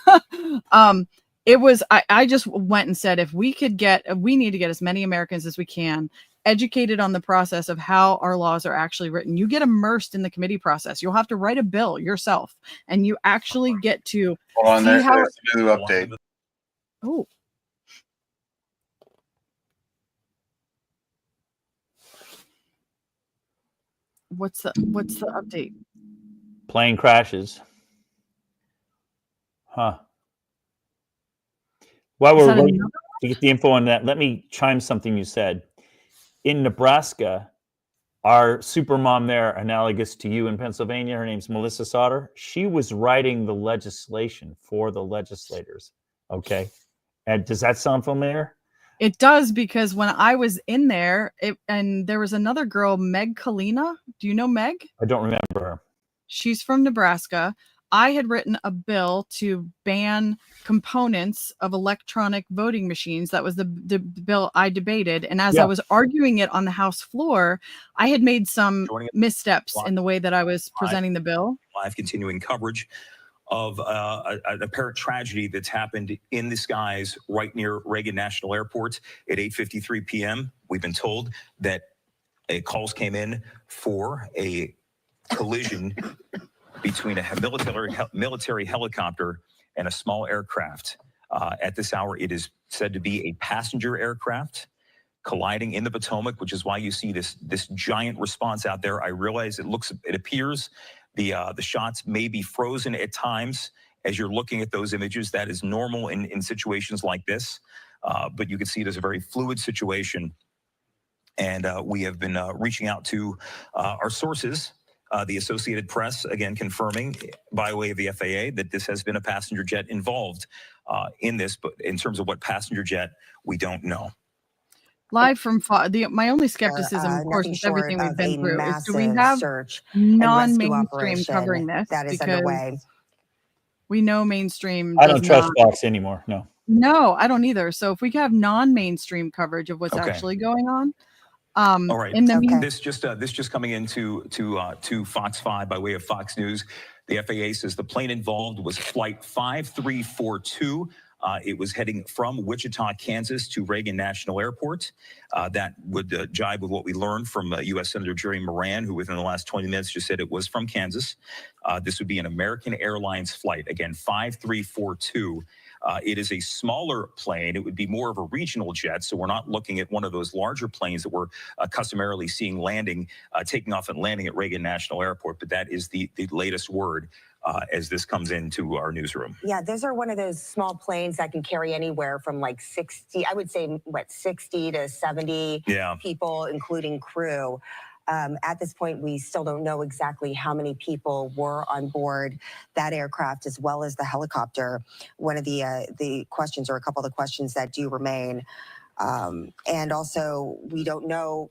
But it was, I just went and said, we need to get as many Americans as we can educated on the process of how our laws are actually written. You get immersed in the committee process. You'll have to write a bill yourself, and you actually get to hold on, there's a new update. Oh. What's the update? Plane crashes. Huh. While we're waiting to get the info on that, let me chime something you said. In Nebraska, our supermom there, analogous to you in Pennsylvania, her name's Melissa Sauter. She was writing the legislation for the legislators. Okay. And does that sound familiar? It does, because when I was in there, and there was another girl, Meg Kalina. Do you know Meg? I don't remember her. She's from Nebraska. I had written a bill to ban components of electronic voting machines. That was the bill I debated. And as I was arguing it on the House floor, I had made some missteps in the way that I was presenting the bill. Live continuing coverage of an apparent tragedy that's happened in the skies right near Reagan National Airport at 8:53 p.m. We've been told that calls came in for a collision between a military helicopter and a small aircraft. At this hour, it is said to be a passenger aircraft colliding in the Potomac, which is why you see this giant response out there. I realize it appears the shots may be frozen at times as you're looking at those images. That is normal in situations like this, but you can see it as a very fluid situation. And we have been reaching out to our sources, the Associated Press, again, confirming by way of the FAA that this has been a passenger jet involved in this. But in terms of what passenger jet, we don't know. Live from my only skepticism, of course, with everything we've been through, is do we have non-mainstream covering this? That is underway. We know mainstream. I don't trust Fox anymore. No, I don't either. So if we can have non-mainstream coverage of what's actually going on. All right. This just coming into to Fox 5 by way of Fox News. The FAA says the plane involved was Flight 5342. It was heading from Wichita, Kansas to Reagan National Airport. That would jibe with what we learned from U.S. Senator Jerry Moran, who within the last 20 minutes just said it was from Kansas. This would be an American Airlines flight. Again, 5342. It is a smaller plane. It would be more of a regional jet. So we're not looking at one of those larger planes that we're customarily seeing taking off and landing at Reagan National Airport. But that is the latest word as this comes into our newsroom. Yeah, those are one of those small planes that can carry anywhere from like 60, I would say, 60 to 70 people, including crew. At this point, we still don't know exactly how many people were on board that aircraft as well as the helicopter. One of the questions, or a couple of the questions that do remain. And also, we don't know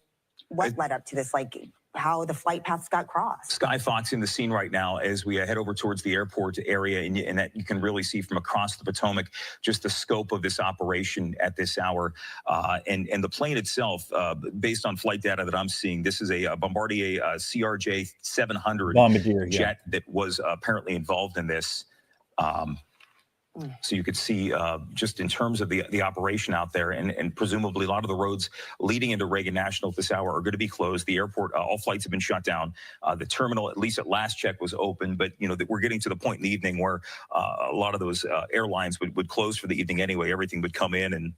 what led up to this, like how the flight paths got crossed. Sky Fox in the scene right now as we head over towards the airport area, and that you can really see from across the Potomac just the scope of this operation at this hour. And the plane itself, based on flight data that I'm seeing, this is a Bombardier CRJ 700 jet that was apparently involved in this. So you could see just in terms of the operation out there, and presumably a lot of the roads leading into Reagan National at this hour are going to be closed. The airport, all flights have been shut down. The terminal, at least at last check, was open. But, we're getting to the point in the evening where a lot of those airlines would close for the evening anyway. Everything would come in. And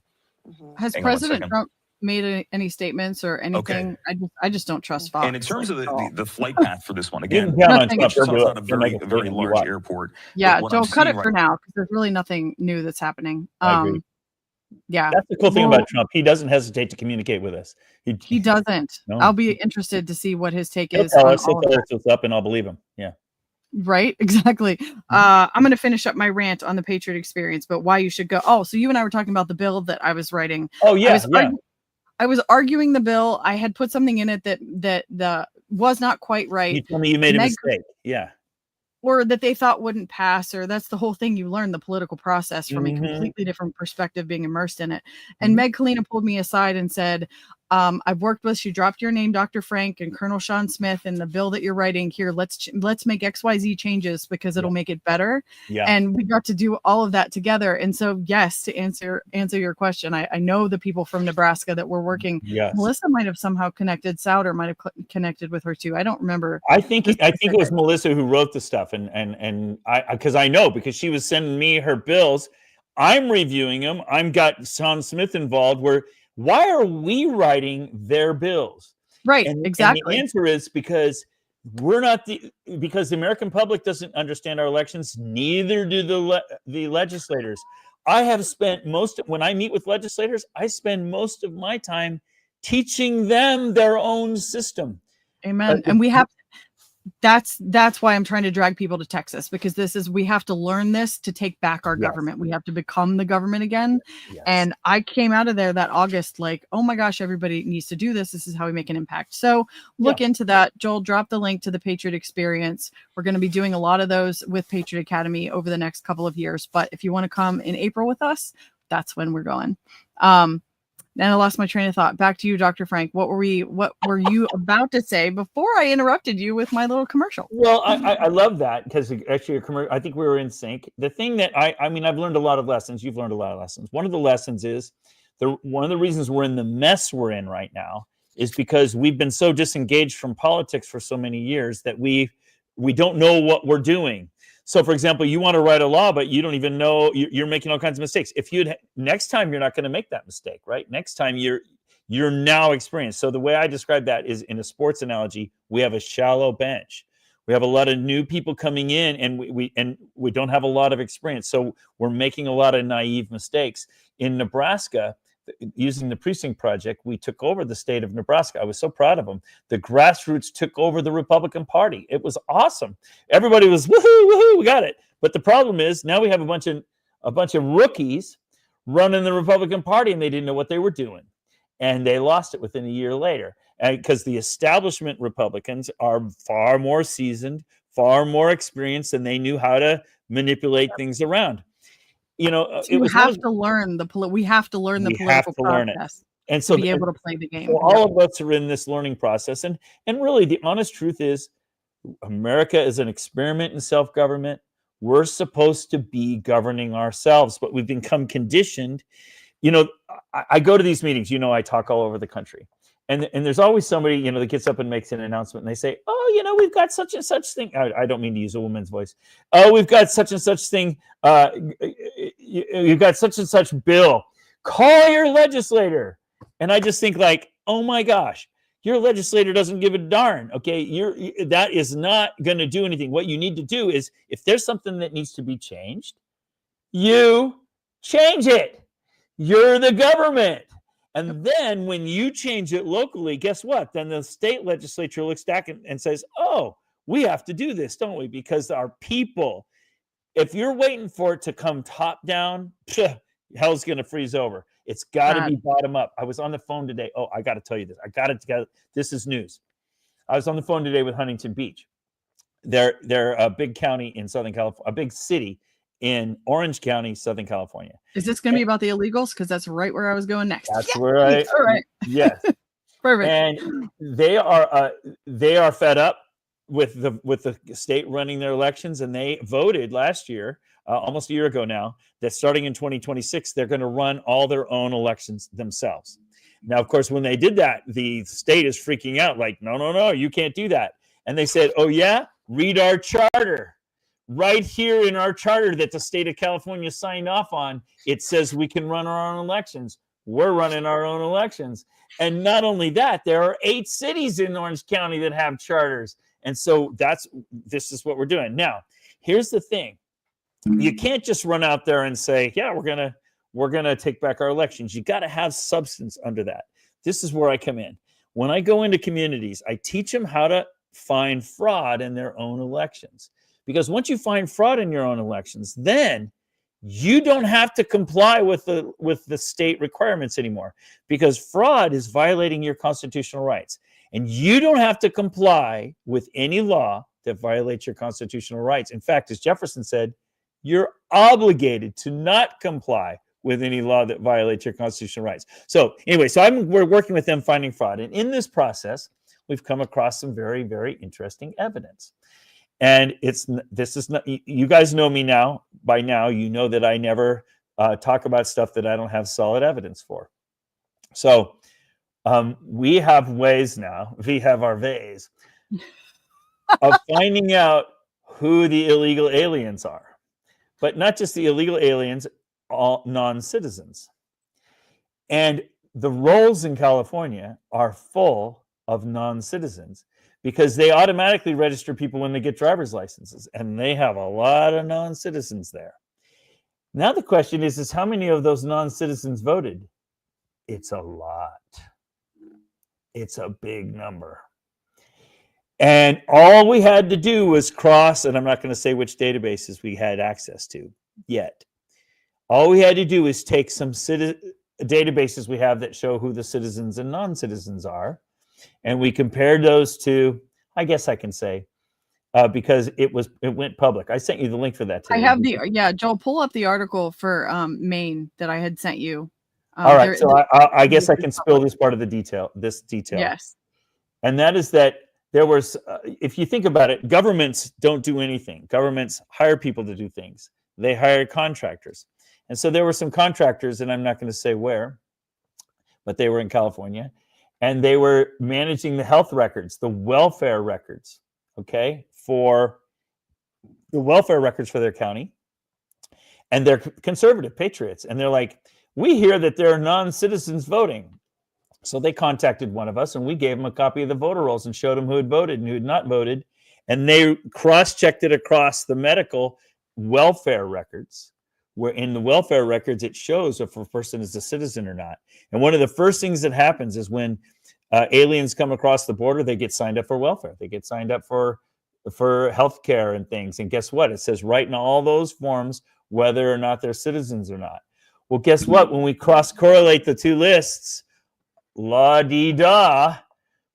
has President Trump made any statements or anything? Okay. I just don't trust Fox. And in terms of the flight path for this one, again, it's not a very large airport. Yeah, don't cut it for now because there's really nothing new that's happening. I agree. Yeah, that's the cool thing about Trump. He doesn't hesitate to communicate with us. He doesn't. No. I'll be interested to see what his take is. He'll tell us what's up, and I'll believe him. Yeah. Right, exactly. I'm going to finish up my rant on the Patriot Experience, but why you should go. Oh, so you and I were talking about the bill that I was writing. Oh yeah, I was arguing the bill. I had put something in it that was not quite right. You told me you made a mistake. Yeah. Or that they thought wouldn't pass, or that's the whole thing. You learn the political process from a completely different perspective being immersed in it. And Meg Kalina pulled me aside and said, I've worked with, she dropped your name, Dr. Frank and Colonel Sean Smith, in the bill that you're writing here. Let's make XYZ changes because it'll make it better. Yeah. And we got to do all of that together. And so, yes, to answer your question, I know the people from Nebraska that were working. Yes. Melissa might have somehow connected. Souder might have connected with her too. I don't remember. I think it was Melissa who wrote the stuff, and I know because she was sending me her bills. I'm reviewing them. I've got Sean Smith involved. Why are we writing their bills? Right, exactly. And the answer is because because the American public doesn't understand our elections. Neither do the legislators. I have spent when I meet with legislators, I spend most of my time teaching them their own system. Amen. And we have. That's why I'm trying to drag people to Texas, because we have to learn this to take back our government. We have to become the government again. Yes. And I came out of there that August like, oh my gosh, everybody needs to do this. This is how we make an impact. So look into that. Joel, drop the link to the Patriot Experience. We're going to be doing a lot of those with Patriot Academy over the next couple of years. But if you want to come in April with us, that's when we're going. And I lost my train of thought. Back to you, Dr. Frank. What were you about to say before I interrupted you with my little commercial? Well, I love that because actually, I think we were in sync. The thing that I've learned a lot of lessons. You've learned a lot of lessons. One of the lessons is one of the reasons we're in the mess we're in right now is because we've been so disengaged from politics for so many years that we don't know what we're doing. So, for example, you want to write a law, but you don't even know you're making all kinds of mistakes. Next time, you're not going to make that mistake, right? Next time, you're now experienced. So the way I describe that is in a sports analogy, we have a shallow bench. We have a lot of new people coming in, and we don't have a lot of experience. So we're making a lot of naive mistakes. In Nebraska, using the Precinct Project, we took over the state of Nebraska. I was so proud of them. The grassroots took over the Republican Party. It was awesome. Everybody was woohoo, woohoo, we got it. But the problem is now we have a bunch of rookies running the Republican Party, and they didn't know what they were doing, and they lost it within a year later. Because the establishment Republicans are far more seasoned, far more experienced, and they knew how to manipulate things around. So we have to learn the political process and so to be able to play the game. So all of us are in this learning process, and really the honest truth is, America is an experiment in self-government. We're supposed to be governing ourselves, but we've become conditioned. I go to these meetings. I talk all over the country, and there's always somebody that gets up and makes an announcement, and they say, "Oh, we've got such and such thing." I don't mean to use a woman's voice. "Oh, we've got such and such thing. You've got such and such bill. Call your legislator." And I just think like, oh my gosh, your legislator doesn't give a darn. Okay, that is not going to do anything. What you need to do is, if there's something that needs to be changed, you change it. You're the government. And then when you change it locally, guess what? Then the state legislature looks back and says, oh, we have to do this, don't we? Because our people, if you're waiting for it to come top down, hell's going to freeze over. It's got to be bottom up. I was on the phone today. Oh, I got to tell you this. This is news. I was on the phone today with Huntington Beach. They're a big county in Southern California, a big city in Orange County, Southern California. Is this going to be about the illegals? Because that's right where I was going next. That's where all right. Yes. Perfect. And they are fed up with the state running their elections, and they voted last year, almost a year ago now, that starting in 2026, they're going to run all their own elections themselves. Now, of course, when they did that, the state is freaking out like, no, you can't do that. And they said, oh, yeah, read our charter. Right here in our charter that the state of California signed off on, it says we can run our own elections. We're running our own elections. And not only that, there are 8 cities in Orange County that have charters. And so this is what we're doing. Now, here's the thing. You can't just run out there and say, yeah, we're gonna take back our elections. You got to have substance under that. This is where I come in. When I go into communities, I teach them how to find fraud in their own elections. Because once you find fraud in your own elections, then you don't have to comply with the state requirements anymore, because fraud is violating your constitutional rights. And you don't have to comply with any law that violates your constitutional rights. In fact, as Jefferson said, you're obligated to not comply with any law that violates your constitutional rights. So anyway, we're working with them finding fraud. And in this process, we've come across some very, very interesting evidence. And this is not, you guys know me now. By now, you know that I never talk about stuff that I don't have solid evidence for. So we have ways now, we have our ways of finding out who the illegal aliens are. But not just the illegal aliens, all non-citizens. And the rolls in California are full of non-citizens, because they automatically register people when they get driver's licenses, and they have a lot of non-citizens there. Now the question is how many of those non-citizens voted? It's a lot. It's a big number. And all we had to do was cross, and I'm not going to say which databases we had access to yet. All we had to do is take some databases we have that show who the citizens and non-citizens are. And we compared those to, I guess I can say, because it went public. I sent you the link for that today. I have Joel, pull up the article for Maine that I had sent you. All right, so I guess I can spill this part of this detail. Yes. And that is that there was, if you think about it, governments don't do anything. Governments hire people to do things. They hire contractors. And so there were some contractors, and I'm not going to say where, but they were in California. And they were managing the health records, the welfare records, for the welfare records for their county. And they're conservative patriots. And they're like, we hear that there are non-citizens voting. So they contacted one of us, and we gave them a copy of the voter rolls and showed them who had voted and who had not voted. And they cross-checked it across the medical welfare records, where in the welfare records, it shows if a person is a citizen or not. And one of the first things that happens is when aliens come across the border, they get signed up for welfare. They get signed up for health care and things. And guess what? It says right in all those forms whether or not they're citizens or not. Well, guess what? When we cross-correlate the two lists, la-dee-da,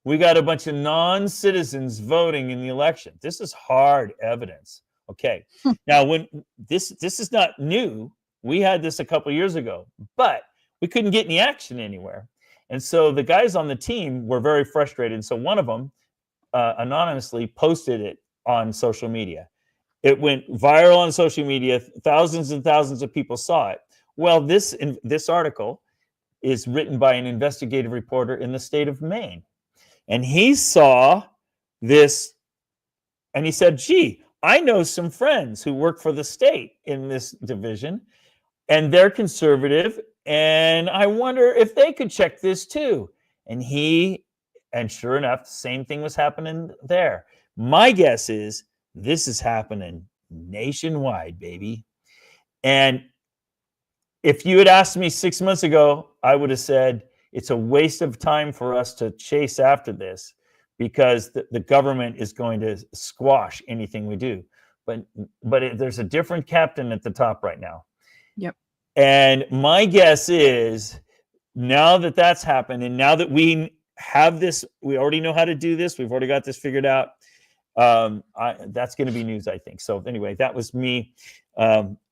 we got a bunch of non-citizens voting in the election. This is hard evidence. Okay. Now, when this is not new. We had this a couple years ago, but we couldn't get any action anywhere. And so the guys on the team were very frustrated. So one of them anonymously posted it on social media. It went viral on social media. Thousands and thousands of people saw it. Well, this article is written by an investigative reporter in the state of Maine. And he saw this and he said, gee, I know some friends who work for the state in this division, and they're conservative, and I wonder if they could check this too. And sure enough, the same thing was happening there. My guess is this is happening nationwide, baby. And if you had asked me 6 months ago, I would have said it's a waste of time for us to chase after this, because the government is going to squash anything we do. But there's a different captain at the top right now. Yep. And my guess is now that that's happened, and now that we have this, we already know how to do this. We've already got this figured out. That's going to be news, I think. So anyway, that was me.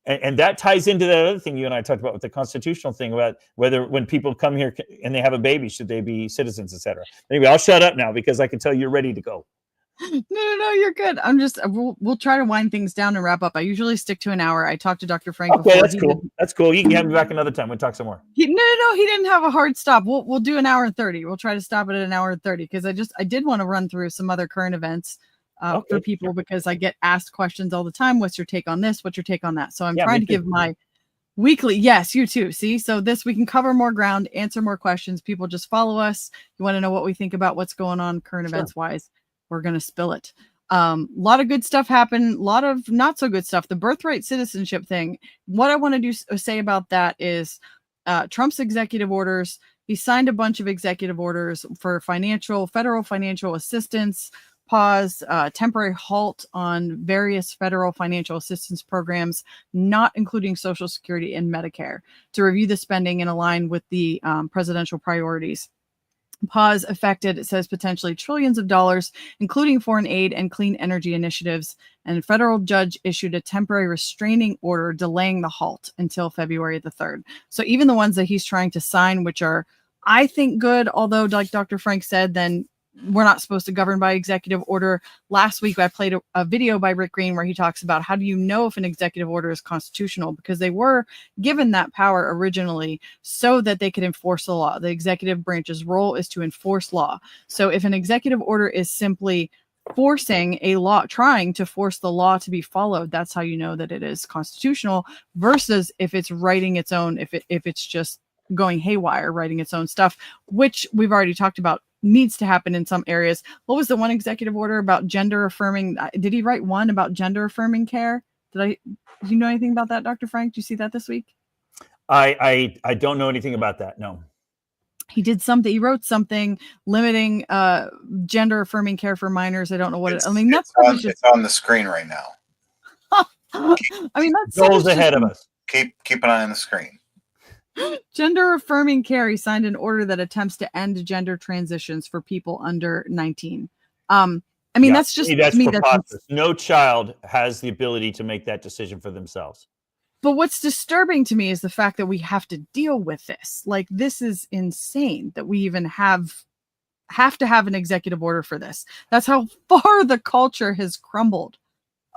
And that ties into that other thing you and I talked about with the constitutional thing about whether when people come here and they have a baby, should they be citizens, et cetera. Anyway, I'll shut up now because I can tell you're ready to go. No, you're good. I'm just we'll try to wind things down and wrap up. I usually stick to an hour. I talked to Dr. Frank. Okay, that's cool. That's cool. You can have me back another time. We'll talk some more. No, he didn't have a hard stop. We'll do an hour and 30. We'll try to stop it at an hour and 30 because I did want to run through some other current events for people because I get asked questions all the time. What's your take on this? What's your take on that? So I'm trying to give my weekly. Yes, you too. See, so this we can cover more ground, answer more questions. People just follow us. You want to know what we think about what's going on current events wise. We're going to spill it. A lot of good stuff happened. A lot of not so good stuff. The birthright citizenship thing. What I want to say about that is Trump's executive orders. He signed a bunch of executive orders for federal financial assistance, pause, temporary halt on various federal financial assistance programs, not including Social Security and Medicare, to review the spending and align with the presidential priorities. Pause affected, it says, potentially trillions of dollars, including foreign aid and clean energy initiatives. And a federal judge issued a temporary restraining order delaying the halt until February the 3rd. So even the ones that he's trying to sign, which are, I think, good, although like Dr. Frank said, then we're not supposed to govern by executive order. Last week, I played a video by Rick Green where he talks about how do you know if an executive order is constitutional, because they were given that power originally so that they could enforce the law. The executive branch's role is to enforce law. So if an executive order is simply forcing a law, trying to force the law to be followed, that's how you know that it is constitutional, versus if it's writing its own, if it's just going haywire, writing its own stuff, which we've already talked about needs to happen in some areas. What was the one executive order about gender affirming? Did he write one about gender affirming care? Do you know anything about that, Dr. Frank? Did you see that this week? I don't know anything about that. No. He did something. He wrote something limiting gender affirming care for minors. I don't know what it's on the screen right now. I mean, that's goals ahead of us. Keep an eye on the screen. Gender affirming care. He signed an order that attempts to end gender transitions for people under 19. I mean, that's just that's preposterous. No child has the ability to make that decision for themselves. But what's disturbing to me is the fact that we have to deal with this. Like, this is insane that we even have to have an executive order for this. That's how far the culture has crumbled.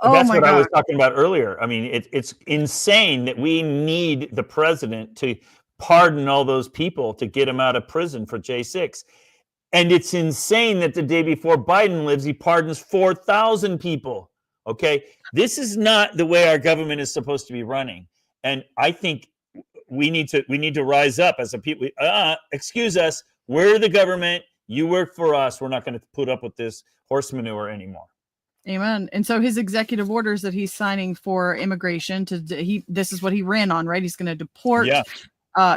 That's what I was talking about earlier. I mean, it's insane that we need the president to pardon all those people to get them out of prison for J6. And it's insane that the day before Biden leaves, he pardons 4,000 people. Okay. This is not the way our government is supposed to be running. And I think we need to rise up as a people. Excuse us. We're the government. You work for us. We're not going to put up with this horse manure anymore. Amen. And so his executive orders that he's signing for immigration this is what he ran on, right? He's going to deport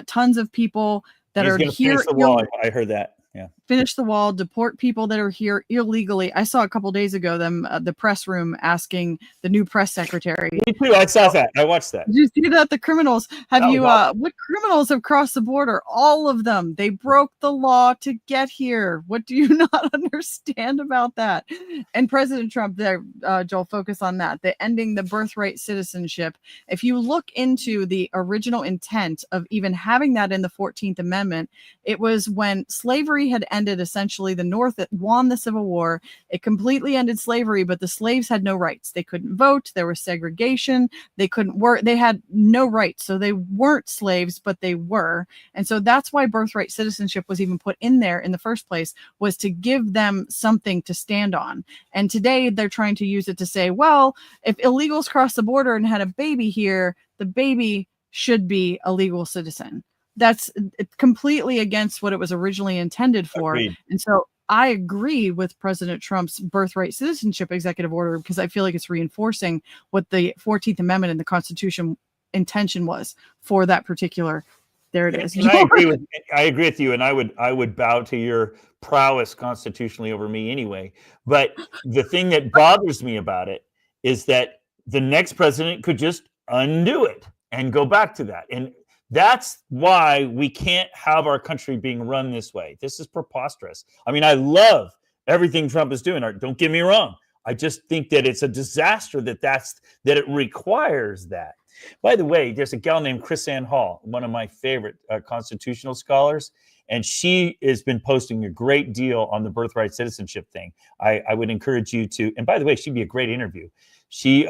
tons of people that are here. Finish the wall. I heard that. Yeah. Finish the wall, deport people that are here illegally. I saw a couple days ago the press room asking the new press secretary. Me too. I saw that. I watched that. Did you see that? The criminals what criminals have crossed the border? All of them. They broke the law to get here. What do you not understand about that? And President Trump there, Joel, focus on that. The ending the birthright citizenship. If you look into the original intent of even having that in the 14th Amendment, it was when slavery had ended. Essentially, the North won the Civil War. It completely ended slavery, but the slaves had no rights. They couldn't vote. There was segregation. They couldn't work. They had no rights. So they weren't slaves, but they were. And so that's why birthright citizenship was even put in there in the first place, was to give them something to stand on. And today they're trying to use it to say, well, if illegals crossed the border and had a baby here, the baby should be a legal citizen. That's completely against what it was originally intended for. Agreed. And so I agree with President Trump's birthright citizenship executive order, because I feel like it's reinforcing what the 14th Amendment and the Constitution intention was for that particular. There it is. I agree with you, and I would bow to your prowess constitutionally over me anyway. But the thing that bothers me about it is that the next president could just undo it and go back to that. And that's why we can't have our country being run this way. This is preposterous. I mean, I love everything Trump is doing. Don't get me wrong. I just think that it's a disaster that it requires that. By the way, there's a gal named Chris Ann Hall, one of my favorite constitutional scholars, and she has been posting a great deal on the birthright citizenship thing. I would encourage you to, and by the way, she'd be a great interview. She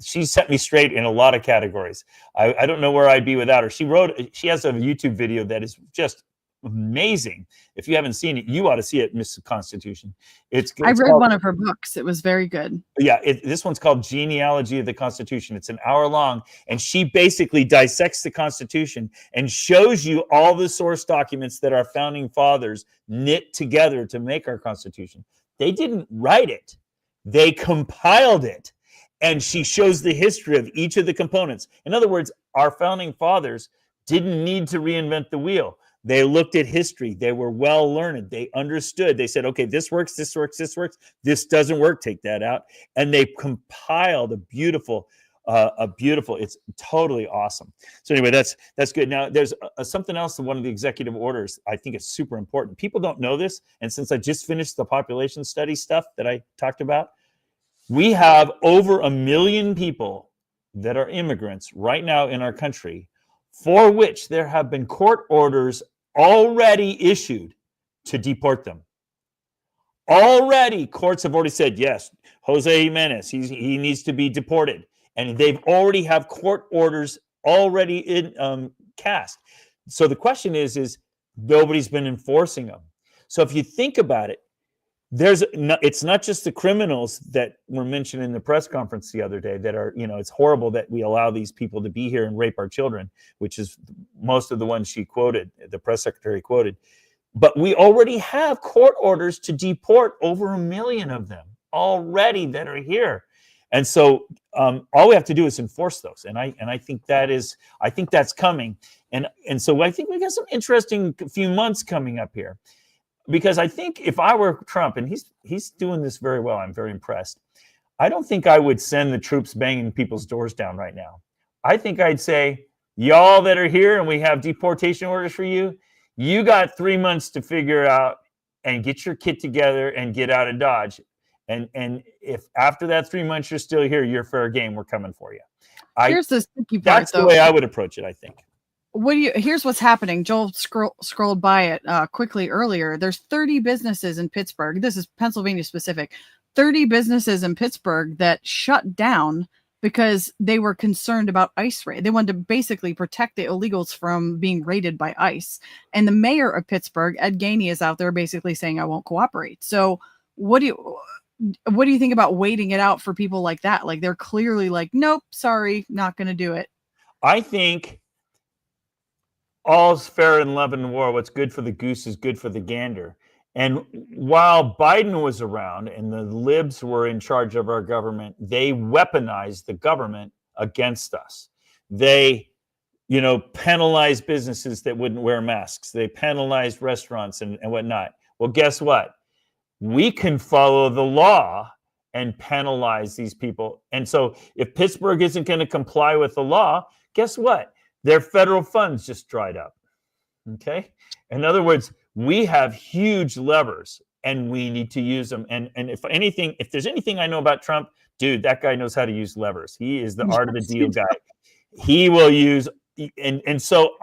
she set me straight in a lot of categories. I don't know where I'd be without her. She has a YouTube video that is just amazing. If you haven't seen it, you ought to see it, Miss Constitution. I read one of her books. It was very good. Yeah, this one's called Genealogy of the Constitution. It's an hour long, and she basically dissects the Constitution and shows you all the source documents that our founding fathers knit together to make our Constitution. They didn't write it. They compiled it. And she shows the history of each of the components. In other words, our founding fathers didn't need to reinvent the wheel. They looked at history. They were well learned. They understood. They said, okay, this works, this works, this works. This doesn't work. Take that out. And they compiled a beautiful, it's totally awesome. So anyway, that's good. Now there's something else in one of the executive orders. I think it's super important. People don't know this. And since I just finished the population study stuff that I talked about, we have over 1 million people that are immigrants right now in our country, for which there have been court orders already issued to deport them. Already, courts have already said, yes, Jose Jimenez, he needs to be deported. And they've already have court orders already in cast. So the question is nobody's been enforcing them. So if you think about it, it's not just the criminals that were mentioned in the press conference the other day that are, it's horrible that we allow these people to be here and rape our children, which is most of the ones she quoted, the press secretary quoted. But we already have court orders to deport over 1 million of them already that are here. And so all we have to do is enforce those. And I think that's coming. And so I think we got some interesting few months coming up here. Because I think if I were Trump, and he's doing this very well, I'm very impressed. I don't think I would send the troops banging people's doors down right now. I think I'd say, y'all that are here and we have deportation orders for you, you got 3 months to figure out and get your kit together and get out of Dodge. And if after that 3 months you're still here, you're fair game. We're coming for you. Here's the sticky part, that's the way I would approach it, I think. Here's what's happening. Joel scrolled by it quickly earlier. There's 30 businesses in Pittsburgh. This is Pennsylvania specific. 30 businesses in Pittsburgh that shut down because they were concerned about ICE raid. They wanted to basically protect the illegals from being raided by ICE. And the mayor of Pittsburgh, Ed Gainey, is out there basically saying, I won't cooperate. So what do you think about waiting it out for people like that? Like they're clearly like, nope, sorry, not going to do it. I think all's fair in love and war. What's good for the goose is good for the gander. And while Biden was around and the libs were in charge of our government, they weaponized the government against us. They, penalized businesses that wouldn't wear masks. They penalized restaurants and whatnot. Well, guess what? We can follow the law and penalize these people. And so if Pittsburgh isn't going to comply with the law, guess what? Their federal funds just dried up. Okay. In other words, we have huge levers and we need to use them. And if there's anything I know about Trump, dude, that guy knows how to use levers. He is the art of the deal guy. He will use, and so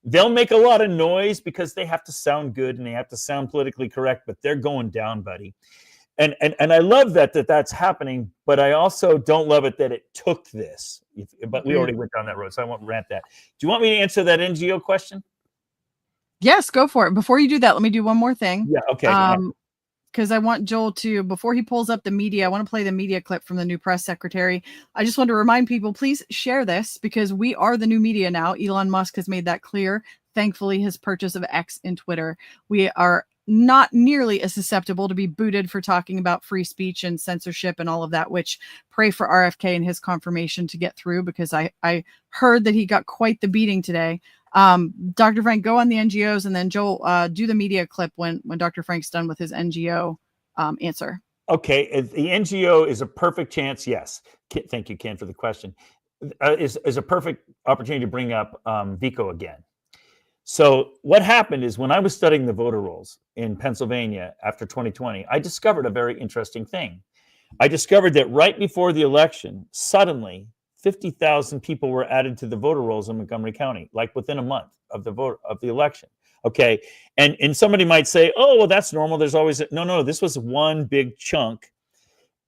they'll make a lot of noise because they have to sound good and they have to sound politically correct, but they're going down, buddy. And I love that's happening, but I also don't love it that it took this. But we already went down that road, so I won't rant that. Do you want me to answer that NGO question? Yes, go for it. Before you do that, let me do one more thing. Yeah, okay. Because I want Joel to, before he pulls up the media, I want to play the media clip from the new press secretary. I just want to remind people, please share this because we are the new media now. Elon Musk has made that clear. Thankfully, his purchase of X and Twitter. We are not nearly as susceptible to be booted for talking about free speech and censorship and all of that, which pray for RFK and his confirmation to get through because I heard that he got quite the beating today. Dr. Frank, go on the NGOs and then Joel, do the media clip when Dr. Frank's done with his NGO answer. Okay. The NGO is a perfect chance. Yes. Thank you, Ken, for the question. Is a perfect opportunity to bring up Vico again. So what happened is when I was studying the voter rolls in Pennsylvania after 2020, I discovered a very interesting thing. I discovered that right before the election, suddenly 50,000 people were added to the voter rolls in Montgomery County, like within a month of the election. Okay. And somebody might say, oh, well, that's normal. There's always no, this was one big chunk.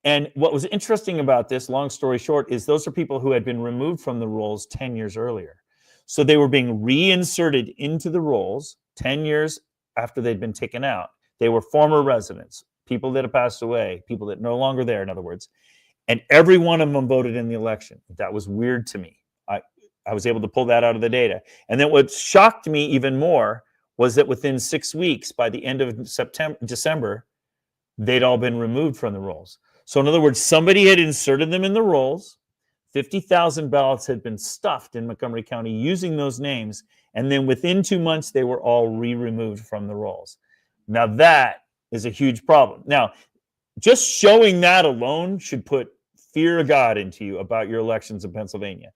And what was interesting about this, long story short, is those are people who had been removed from the rolls 10 years earlier. So they were being reinserted into the rolls 10 years after they'd been taken out. They were former residents, people that have passed away, people that are no longer there, in other words. And every one of them voted in the election. That was weird to me. I was able to pull that out of the data. And then what shocked me even more was that within 6 weeks, by the end of December, they'd all been removed from the rolls. So in other words, somebody had inserted them in the rolls. 50,000 ballots had been stuffed in Montgomery County using those names. And then within 2 months, they were all removed from the rolls. Now that is a huge problem. Now, just showing that alone should put fear of God into you about your elections in Pennsylvania.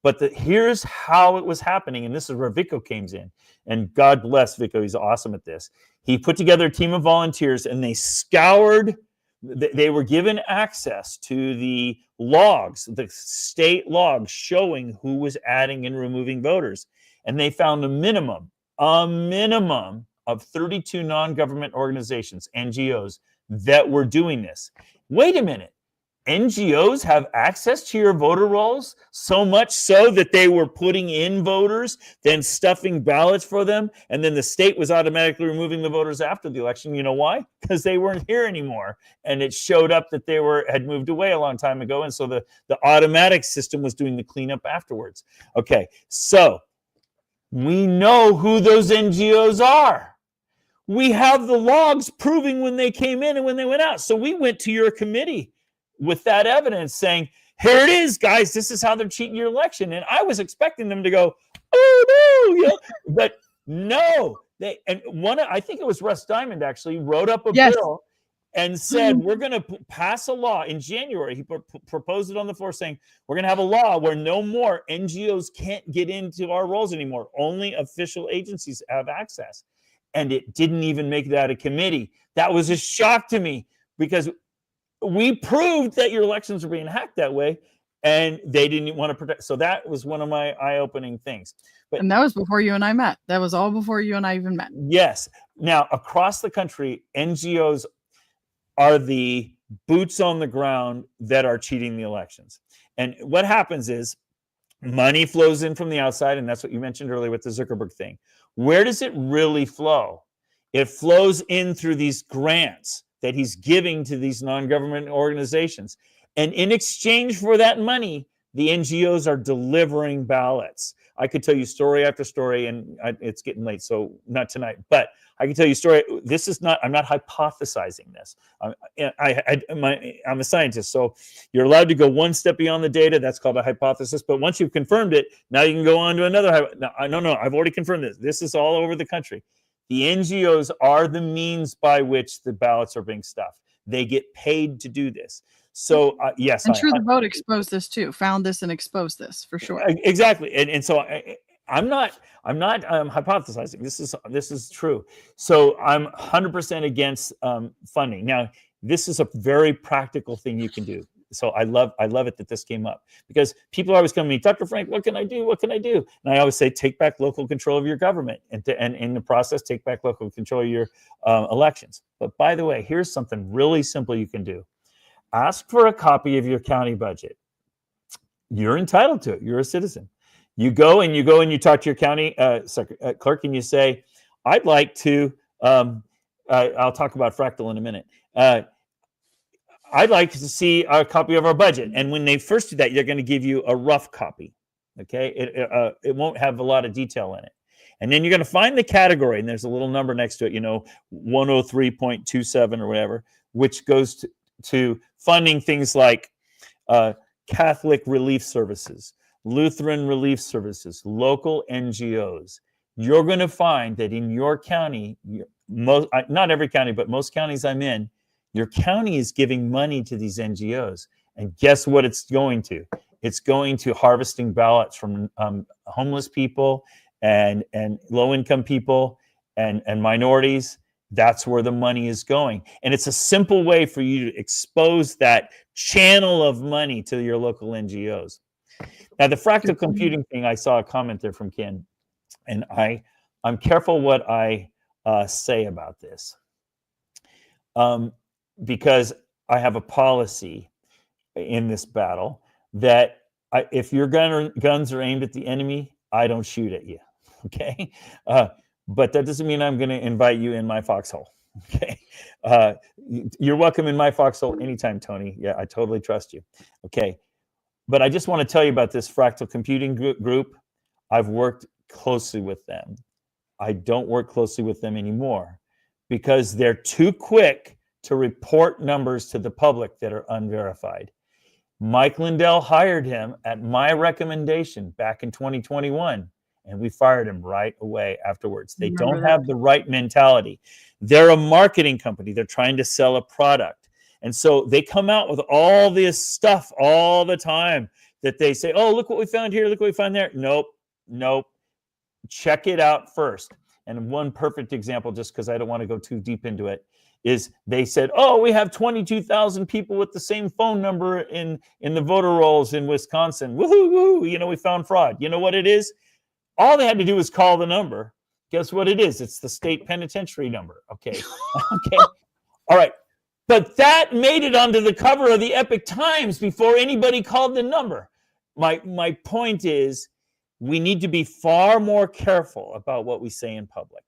But here's how it was happening. And this is where Vico comes in. And God bless Vico. He's awesome at this. He put together a team of volunteers and they scoured. They were given access to the logs, the state logs showing who was adding and removing voters. And they found a minimum of 32 non-government organizations, NGOs, that were doing this. Wait a minute. NGOs have access to your voter rolls, so much so that they were putting in voters, then stuffing ballots for them, and then the state was automatically removing the voters after the election. You know why? Because they weren't here anymore, and it showed up that they had moved away a long time ago, and so the automatic system was doing the cleanup afterwards. Okay, so we know who those NGOs are. We have the logs proving when they came in and when they went out. So we went to your committee with that evidence saying, here it is, guys, this is how they're cheating your election. And I was expecting them to go, oh, no, yeah. But no. I think it was Russ Diamond actually wrote up a bill and said, we're going to pass a law in January. He proposed it on the floor saying, we're going to have a law where no more NGOs can't get into our rolls anymore. Only official agencies have access. And it didn't even make that a committee. That was a shock to me because we proved that your elections were being hacked that way, and they didn't want to protect. So that was one of my eye-opening things. And that was before you and I met. That was all before you and I even met. Yes. Now, across the country, NGOs are the boots on the ground that are cheating the elections. And what happens is money flows in from the outside, and that's what you mentioned earlier with the Zuckerberg thing. Where does it really flow? It flows in through these grants that he's giving to these non-government organizations. And in exchange for that money, the NGOs are delivering ballots. I could tell you story after story, and it's getting late, so not tonight. But I can tell you a story. I'm not hypothesizing this. I'm a scientist, so you're allowed to go one step beyond the data. That's called a hypothesis. But once you've confirmed it, now you can go on to another. No, I've already confirmed this. This is all over the country. The NGOs are the means by which the ballots are being stuffed. They get paid to do this. So yes, and True the Vote exposed this too. Found this and exposed this for sure. Exactly, and so I'm not hypothesizing. This is true. So I'm 100% against funding. Now, this is a very practical thing you can do. So I love it that this came up because people always come to me, Dr. Frank, what can I do? What can I do? And I always say, take back local control of your government, and in the process, take back local control of your elections. But by the way, here's something really simple you can do. Ask for a copy of your county budget. You're entitled to it. You're a citizen. You go and you talk to your county clerk and you say, I'd like to, I'll talk about Fractal in a minute. I'd like to see a copy of our budget. And when they first do that, they're going to give you a rough copy. Okay. It won't have a lot of detail in it. And then you're going to find the category, and there's a little number next to it, 103.27 or whatever, which goes to funding things like Catholic relief services, Lutheran relief services, local NGOs. You're going to find that in your county, not every county, but most counties I'm in, your county is giving money to these NGOs. And guess what it's going to? It's going to harvesting ballots from homeless people and low-income people and minorities. That's where the money is going. And it's a simple way for you to expose that channel of money to your local NGOs. Now, the fractal computing thing, I saw a comment there from Ken, and I'm careful what I say about this, because I have a policy in this battle that if your guns are aimed at the enemy, I don't shoot at you, okay? But that doesn't mean I'm going to invite you in my foxhole, okay? You're welcome in my foxhole anytime, Tony. Yeah, I totally trust you, okay? But I just want to tell you about this fractal computing group. I've worked closely with them. I don't work closely with them anymore because they're too quick to report numbers to the public that are unverified. Mike Lindell hired him at my recommendation back in 2021, and we fired him right away afterwards. They don't have the right mentality. They're a marketing company. They're trying to sell a product. And so they come out with all this stuff all the time that they say, oh, look what we found here. Look what we found there. Nope. Check it out first. And one perfect example, just because I don't want to go too deep into it, is they said, oh, we have 22,000 people with the same phone number in the voter rolls in Wisconsin. Woohoo, woohoo. We found fraud. You know what it is? All they had to do was call the number. Guess what it is? It's the state penitentiary number. Okay. All right. But that made it onto the cover of the Epic Times before anybody called the number. My point is, we need to be far more careful about what we say in public.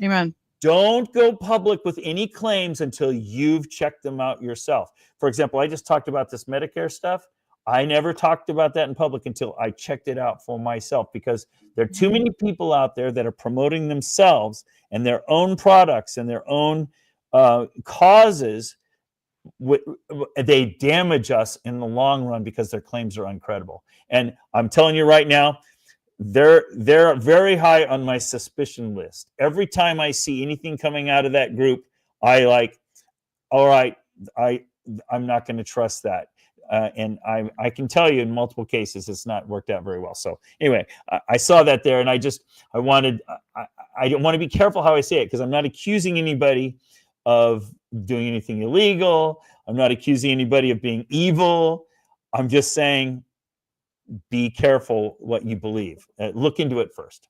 Amen. Don't go public with any claims until you've checked them out yourself. For example, I just talked about this Medicare stuff. I never talked about that in public until I checked it out for myself, because there are too many people out there that are promoting themselves and their own products and their own causes. They damage us in the long run because their claims are uncredible. And I'm telling you right now, they're very high on my suspicion list. Every time I see anything coming out of that group, all right, I'm not going to trust that. And I can tell you in multiple cases, it's not worked out very well. So anyway, I saw that there, and I don't want to be careful how I say it, because I'm not accusing anybody of doing anything illegal. I'm not accusing anybody of being evil. I'm just saying, be careful what you believe. Look into it first.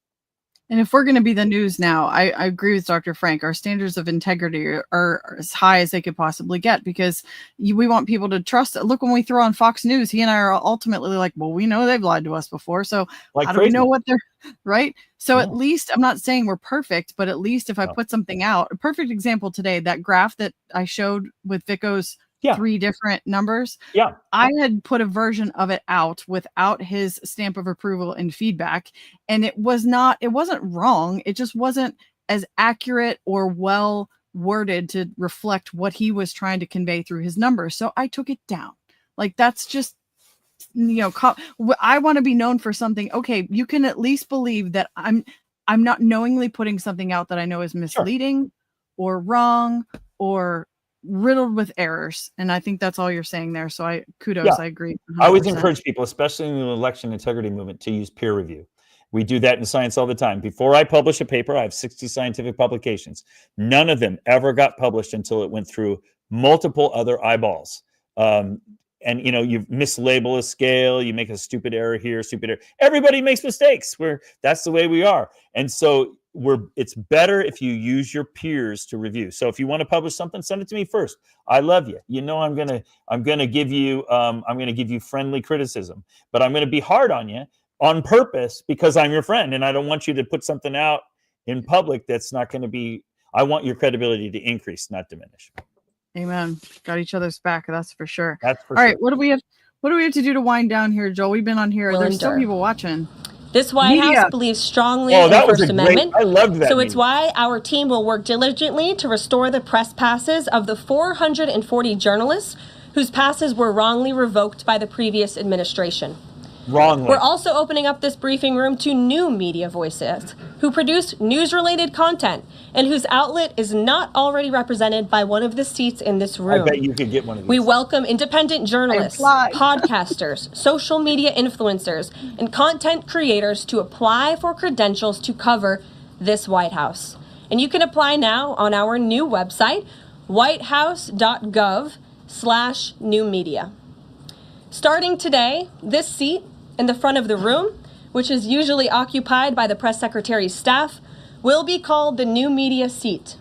And if we're going to be the news now, I agree with Dr. Frank. Our standards of integrity are as high as they could possibly get, because we want people to trust it. Look, when we throw on Fox News, he and I are ultimately like, well, we know they've lied to us before. So how do we know what they're right? So at least, I'm not saying we're perfect, but at least if I put something out, a perfect example today, that graph that I showed with Vico's 3 different numbers. I had put a version of it out without his stamp of approval and feedback. And it wasn't wrong. It just wasn't as accurate or well worded to reflect what he was trying to convey through his numbers. So I took it down. Like, that's just, I want to be known for something. Okay, you can at least believe that I'm not knowingly putting something out that I know is misleading or wrong or riddled with errors. And I think that's all you're saying there. So I agree. 100%. I always encourage people, especially in the election integrity movement, to use peer review. We do that in science all the time. Before I publish a paper, I have 60 scientific publications. None of them ever got published until it went through multiple other eyeballs. And you mislabel a scale, you make a stupid error here, stupid error. Everybody makes mistakes. That's the way we are. And so it's better if you use your peers to review. So if you want to publish something, send it to me first. I love you. I'm gonna give you friendly criticism, but I'm gonna be hard on you on purpose because I'm your friend, and I don't want you to put something out in public that's not going to be. I want your credibility to increase, not diminish. Amen. Got each other's back. That's for sure. All right. What do we have to do to wind down here, Joel? We've been on here. There's still people watching. This White House believes strongly in the First Amendment. I loved that. So it's why our team will work diligently to restore the press passes of the 440 journalists whose passes were wrongly revoked by the previous administration. Wrongly. We're also opening up this briefing room to new media voices who produce news-related content and whose outlet is not already represented by one of the seats in this room. I bet you could get one of these. We welcome independent journalists, podcasters, social media influencers, and content creators to apply for credentials to cover this White House. And you can apply now on our new website, whitehouse.gov/newmedia. Starting today, this seat in the front of the room, which is usually occupied by the press secretary's staff, will be called the new media seat.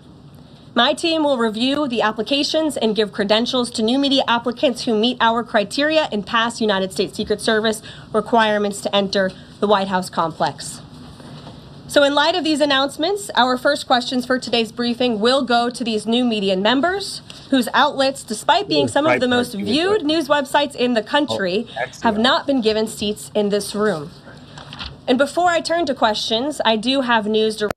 My team will review the applications and give credentials to new media applicants who meet our criteria and pass United States Secret Service requirements to enter the White House complex. So in light of these announcements, our first questions for today's briefing will go to these new media members whose outlets, despite being some of the most viewed news websites in the country, have not been given seats in this room. And before I turn to questions, I do have news to...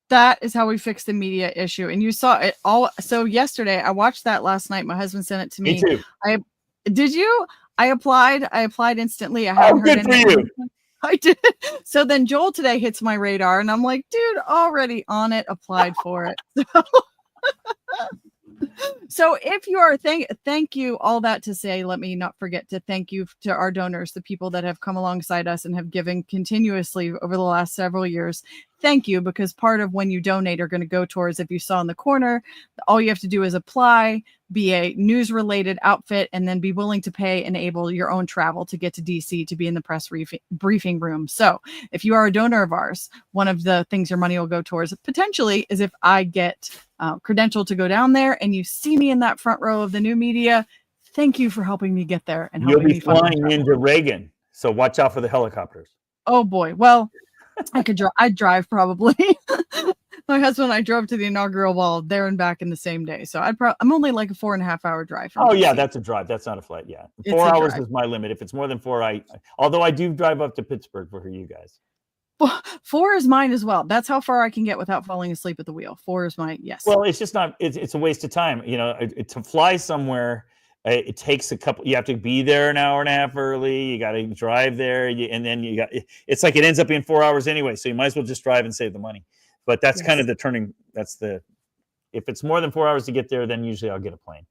That is how we fix the media issue. And you saw it all. So yesterday, I watched that last night. My husband sent it to me. Me too. Did you? I applied instantly. I hadn't heard good for you. I did. So then Joel today hits my radar and I'm like, dude, already on it, applied for it. So if you are, thank you, all that to say, let me not forget to thank you to our donors, the people that have come alongside us and have given continuously over the last several years. Thank you, because part of when you donate are going to go towards, if you saw in the corner, all you have to do is apply, be a news related outfit, and then be willing to pay, enable your own travel to get to DC to be in the press briefing room. So if you are a donor of ours, one of the things your money will go towards potentially is if I get credential to go down there and you see me in that front row of the new media, thank you for helping me get there. And you'll be flying into Reagan. So watch out for the helicopters. Oh boy. Well, I'd drive probably. My husband and I drove to the inaugural ball there and back in the same day. So I'm only like a 4.5 hour drive. Oh yeah, that's a drive. That's not a flight. Yeah. 4 hours is my limit. If it's more than 4, although I do drive up to Pittsburgh for you guys. 4 is mine as well. That's how far I can get without falling asleep at the wheel. 4 is mine. Yes. Well, it's just not, it's a waste of time. You know, to fly somewhere, it takes you have to be there an hour and a half early. You got to drive there. And then it's like it ends up being 4 hours anyway. So you might as well just drive and save the money. But that's kind of if it's more than 4 hours to get there, then usually I'll get a plane.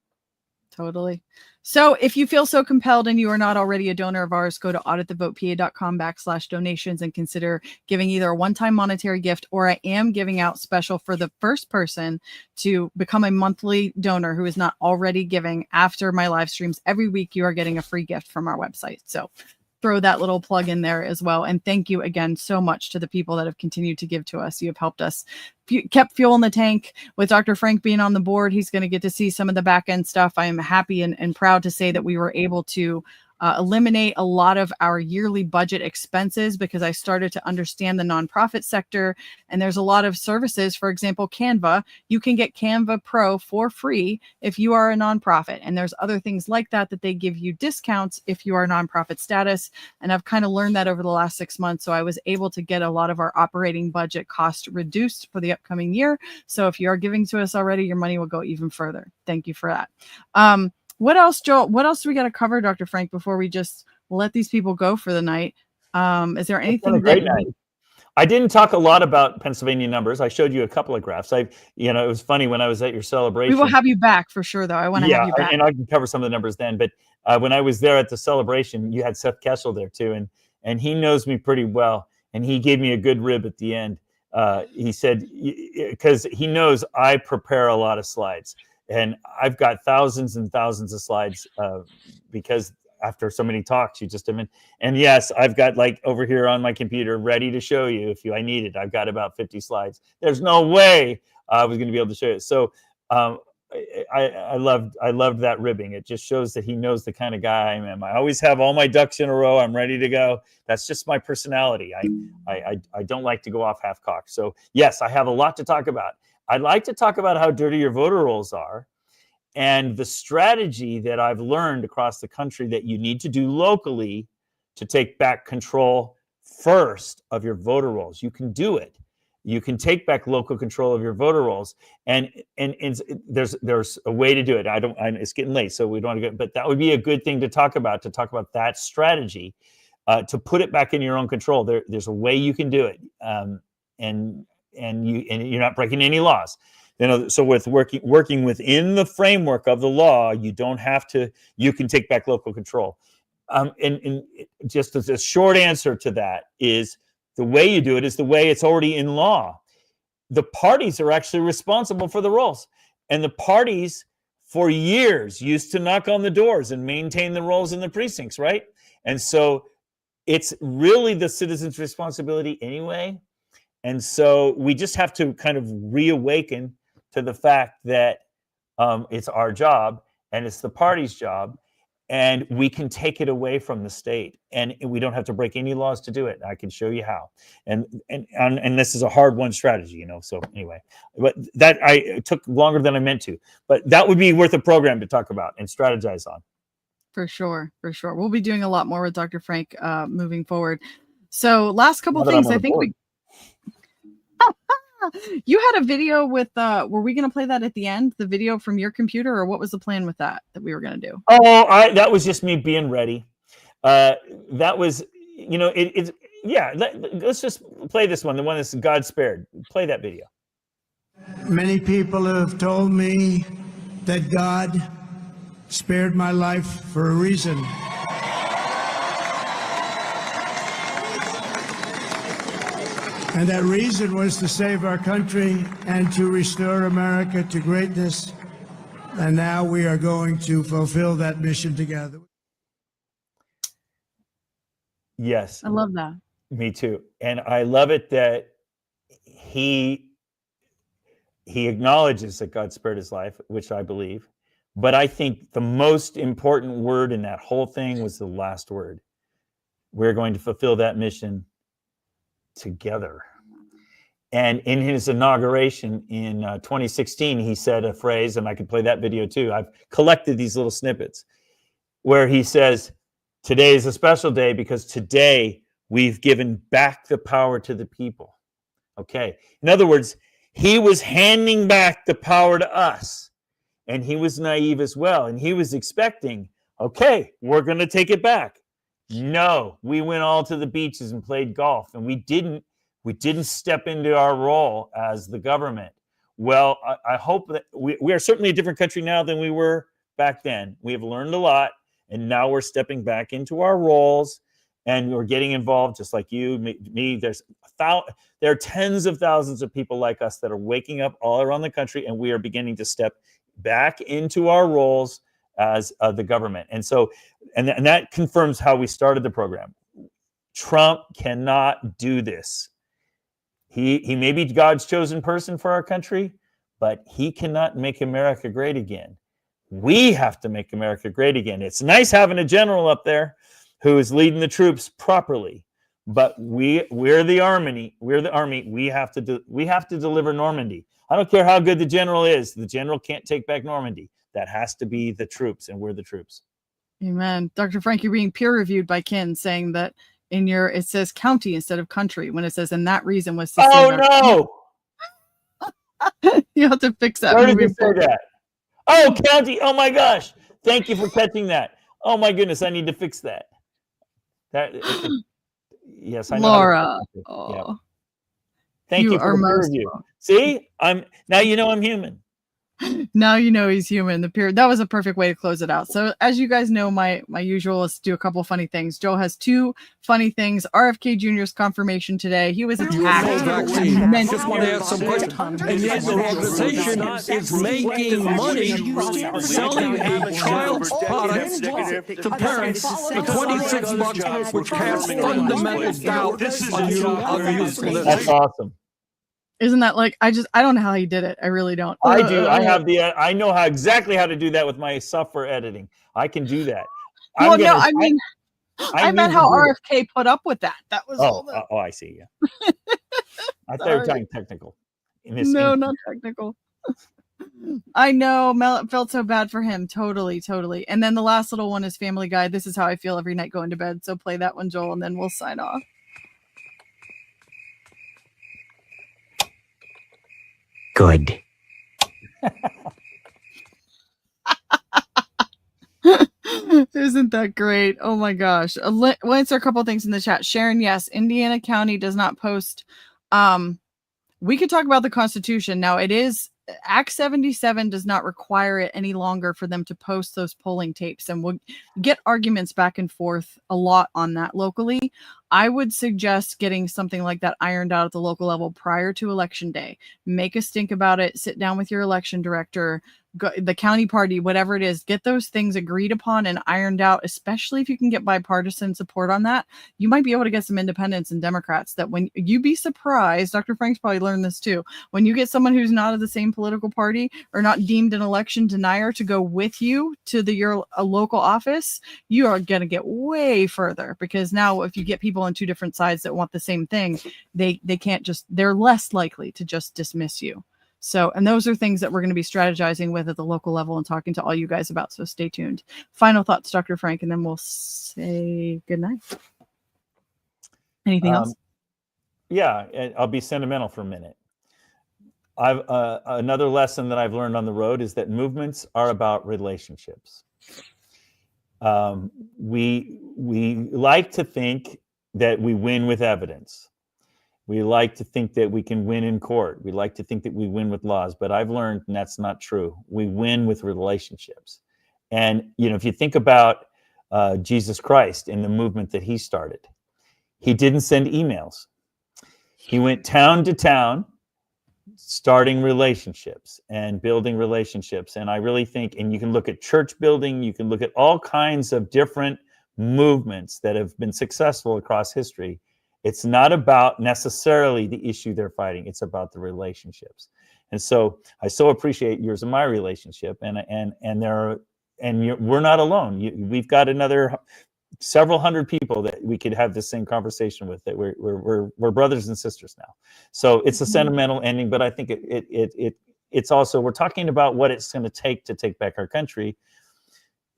Totally. So if you feel so compelled and you are not already a donor of ours, go to auditthevotepA.com/donations and consider giving either a one-time monetary gift, or I am giving out special for the first person to become a monthly donor who is not already giving after my live streams. Every week you are getting a free gift from our website. So throw that little plug in there as well. And thank you again so much to the people that have continued to give to us. You have helped us, kept fuel in the tank. With Dr. Frank being on the board, he's going to get to see some of the back end stuff. I am happy and proud to say that we were able to eliminate a lot of our yearly budget expenses because I started to understand the nonprofit sector. And there's a lot of services, for example, Canva. You can get Canva Pro for free if you are a nonprofit. And there's other things like that they give you discounts if you are nonprofit status. And I've kind of learned that over the last 6 months. So I was able to get a lot of our operating budget cost reduced for the upcoming year. So if you are giving to us already, your money will go even further. Thank you for that. What else, Joel? What else do we got to cover, Dr. Frank, before we just let these people go for the night? Is there anything? Great night. I didn't talk a lot about Pennsylvania numbers. I showed you a couple of graphs. It was funny when I was at your celebration. We will have you back for sure, though. I want to have you back. And I can cover some of the numbers then. But when I was there at the celebration, you had Seth Kessel there too, and he knows me pretty well, and he gave me a good rib at the end. He said, because he knows I prepare a lot of slides. And I've got thousands and thousands of slides because after so many talks, you just have been. And yes, I've got like over here on my computer ready to show you if I need it. I've got about 50 slides. There's no way I was going to be able to show it. So I loved that ribbing. It just shows that he knows the kind of guy I am. I always have all my ducks in a row. I'm ready to go. That's just my personality. I don't like to go off half-cocked. So yes, I have a lot to talk about. I'd like to talk about how dirty your voter rolls are and the strategy that I've learned across the country that you need to do locally to take back control first of your voter rolls. You can do it. You can take back local control of your voter rolls, and there's a way to do it. It's getting late, so we don't want to go. But that would be a good thing to talk about that strategy to put it back in your own control. There's a way you can do it, and you're not breaking any laws. So with working within the framework of the law, you don't have to. You can take back local control. And just as a short answer to that is, the way you do it is the way it's already in law. The parties are actually responsible for the rolls. And the parties for years used to knock on the doors and maintain the rolls in the precincts, right? And so it's really the citizens' responsibility anyway. And so we just have to kind of reawaken to the fact that it's our job and it's the party's job, and we can take it away from the state, and we don't have to break any laws to do it. I can show you how. And this is a hard-won strategy, you know. So anyway, but it took longer than I meant to. But that would be worth a program to talk about and strategize on. For sure. We'll be doing a lot more with Dr. Frank moving forward. So last couple things, I think you had a video with, were we going to play that at the end, the video from your computer, or what was the plan with that we were going to do? Oh, that was just me being ready. That was, you know, let's just play this one, the one that's God spared. Play that video. Many people have told me that God spared my life for a reason. And that reason was to save our country and to restore America to greatness. And now we are going to fulfill that mission together. Yes. I love that. Me too. And I love it that he acknowledges that God spared his life, which I believe. But I think the most important word in that whole thing was the last word. We're going to fulfill that mission together. And in his inauguration in 2016, he said a phrase, and I could play that video too. I've collected these little snippets where he says, today is a special day because today we've given back the power to the people. Okay. In other words, he was handing back the power to us, and he was naive as well. And he was expecting, okay, we're going to take it back. No, we went all to the beaches and played golf, and we didn't step into our role as the government. Well, I hope that we are certainly a different country now than we were back then. We have learned a lot, and now we're stepping back into our roles, and we're getting involved just like you, me. There are tens of thousands of people like us that are waking up all around the country, and we are beginning to step back into our roles as the government. And so, and that confirms how we started the program. Trump cannot do this. He may be God's chosen person for our country, but he cannot make America great again. We have to make America great again. It's nice having a general up there who is leading the troops properly, but we're the army. We're the army. We have to deliver Normandy. I don't care how good the general is. The general can't take back Normandy. That has to be the troops, and we're the troops. Amen. Dr. Frank, you're being peer reviewed by Ken, saying that it says county instead of country when it says, and that reason was to no. You have to fix that. Where did you say that? Oh, county. Oh my gosh. Thank you for catching that. Oh my goodness. I need to fix that. Yes, I know. Laura. Yeah. Thank you for the peer review. See, now you know I'm human. Now you know he's human. That was a perfect way to close it out. So as you guys know, my usual is to do a couple funny things. Joe has two funny things. RFK Jr.'s confirmation today. He was attacked. Just want to add some questions. And yet the organization is making money selling a child's product to parents for $26, which casts fundamental doubt on your usefulness. That's awesome. Isn't that like, I don't know how he did it. I really don't. I do. I know exactly how to do that with my software editing. I can do that. I meant how RFK put up with that. That was I see. Yeah. I thought you were talking technical. No, not technical. I know. Mel felt so bad for him. Totally. And then the last little one is Family Guy. This is how I feel every night going to bed. So play that one, Joel, and then we'll sign off. Good. Isn't that great? Oh my gosh. We'll answer a couple things in the chat. Sharon, yes, Indiana County does not post. We could talk about the Constitution. Now, it is Act 77 does not require it any longer for them to post those polling tapes, and we'll get arguments back and forth a lot on that locally. I would suggest getting something like that ironed out at the local level prior to election day. Make a stink about it. Sit down with your election director. the county party, whatever it is, get those things agreed upon and ironed out, especially if you can get bipartisan support on that. You might be able to get some independents and Democrats that when you be surprised, Dr. Frank's probably learned this too, when you get someone who's not of the same political party or not deemed an election denier to go with you to your local office, you are going to get way further, because now if you get people on two different sides that want the same thing, they can't just, they're less likely to just dismiss you. So, and those are things that we're going to be strategizing with at the local level and talking to all you guys about. So stay tuned. Final thoughts, Dr. Frank, and then we'll say goodnight. Anything else? Yeah, I'll be sentimental for a minute. Another lesson that I've learned on the road is that movements are about relationships. We like to think that we win with evidence. We like to think that we can win in court. We like to think that we win with laws, but I've learned that's not true. We win with relationships. And, if you think about Jesus Christ and the movement that he started, he didn't send emails. He went town to town, starting relationships and building relationships. And I really think, and you can look at church building, you can look at all kinds of different movements that have been successful across history. It's not about necessarily the issue they're fighting. It's about the relationships. And so I so appreciate yours and my relationship. And we're not alone. We've got another several hundred people that we could have this same conversation with, that we're brothers and sisters now. So it's a sentimental ending, but I think it's also, we're talking about what it's going to take back our country.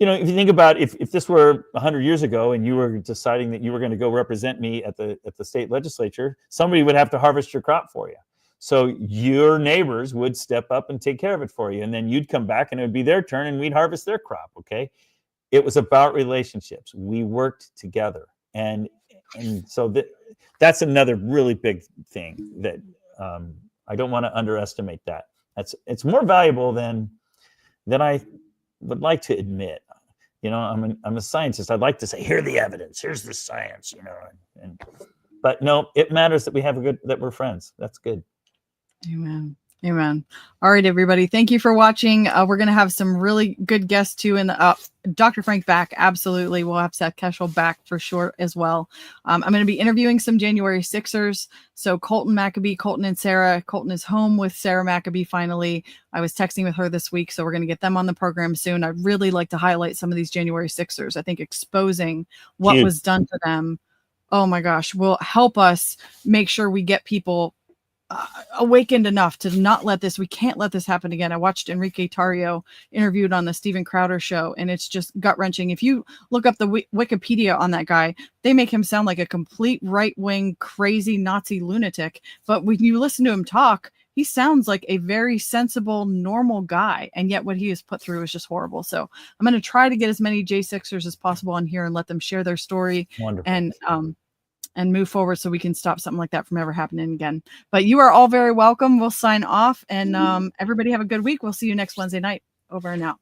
If you think about if this were 100 years ago and you were deciding that you were going to go represent me at the state legislature, somebody would have to harvest your crop for you. So your neighbors would step up and take care of it for you. And then you'd come back and it would be their turn and we'd harvest their crop. Okay. It was about relationships. We worked together. And so that's another really big thing that I don't want to underestimate that. It's more valuable than I would like to admit. I'm a scientist. I'd like to say, here's the evidence, here's the science, but no, it matters that that we're friends. That's good. Amen. Amen. All right, everybody. Thank you for watching. We're going to have some really good guests too. And Dr. Frank back. Absolutely. We'll have Seth Keschel back for sure as well. I'm going to be interviewing some January 6ers. So Colton and Sarah. Colton is home with Sarah Maccabee finally. I was texting with her this week, so we're going to get them on the program soon. I'd really like to highlight some of these January 6ers. I think exposing what was done to them, oh my gosh, will help us make sure we get people awakened enough to not let this, we can't let this happen again. I watched Enrique Tarrio interviewed on the Steven Crowder show, and it's just gut wrenching. If you look up the Wikipedia on that guy, they make him sound like a complete right-wing, crazy Nazi lunatic. But when you listen to him talk, he sounds like a very sensible, normal guy. And yet what he has put through is just horrible. So I'm going to try to get as many J6ers as possible on here and let them share their story. Wonderful. And move forward so we can stop something like that from ever happening again. But you are all very welcome. We'll sign off, and everybody have a good week. We'll see you next Wednesday night. Over and out.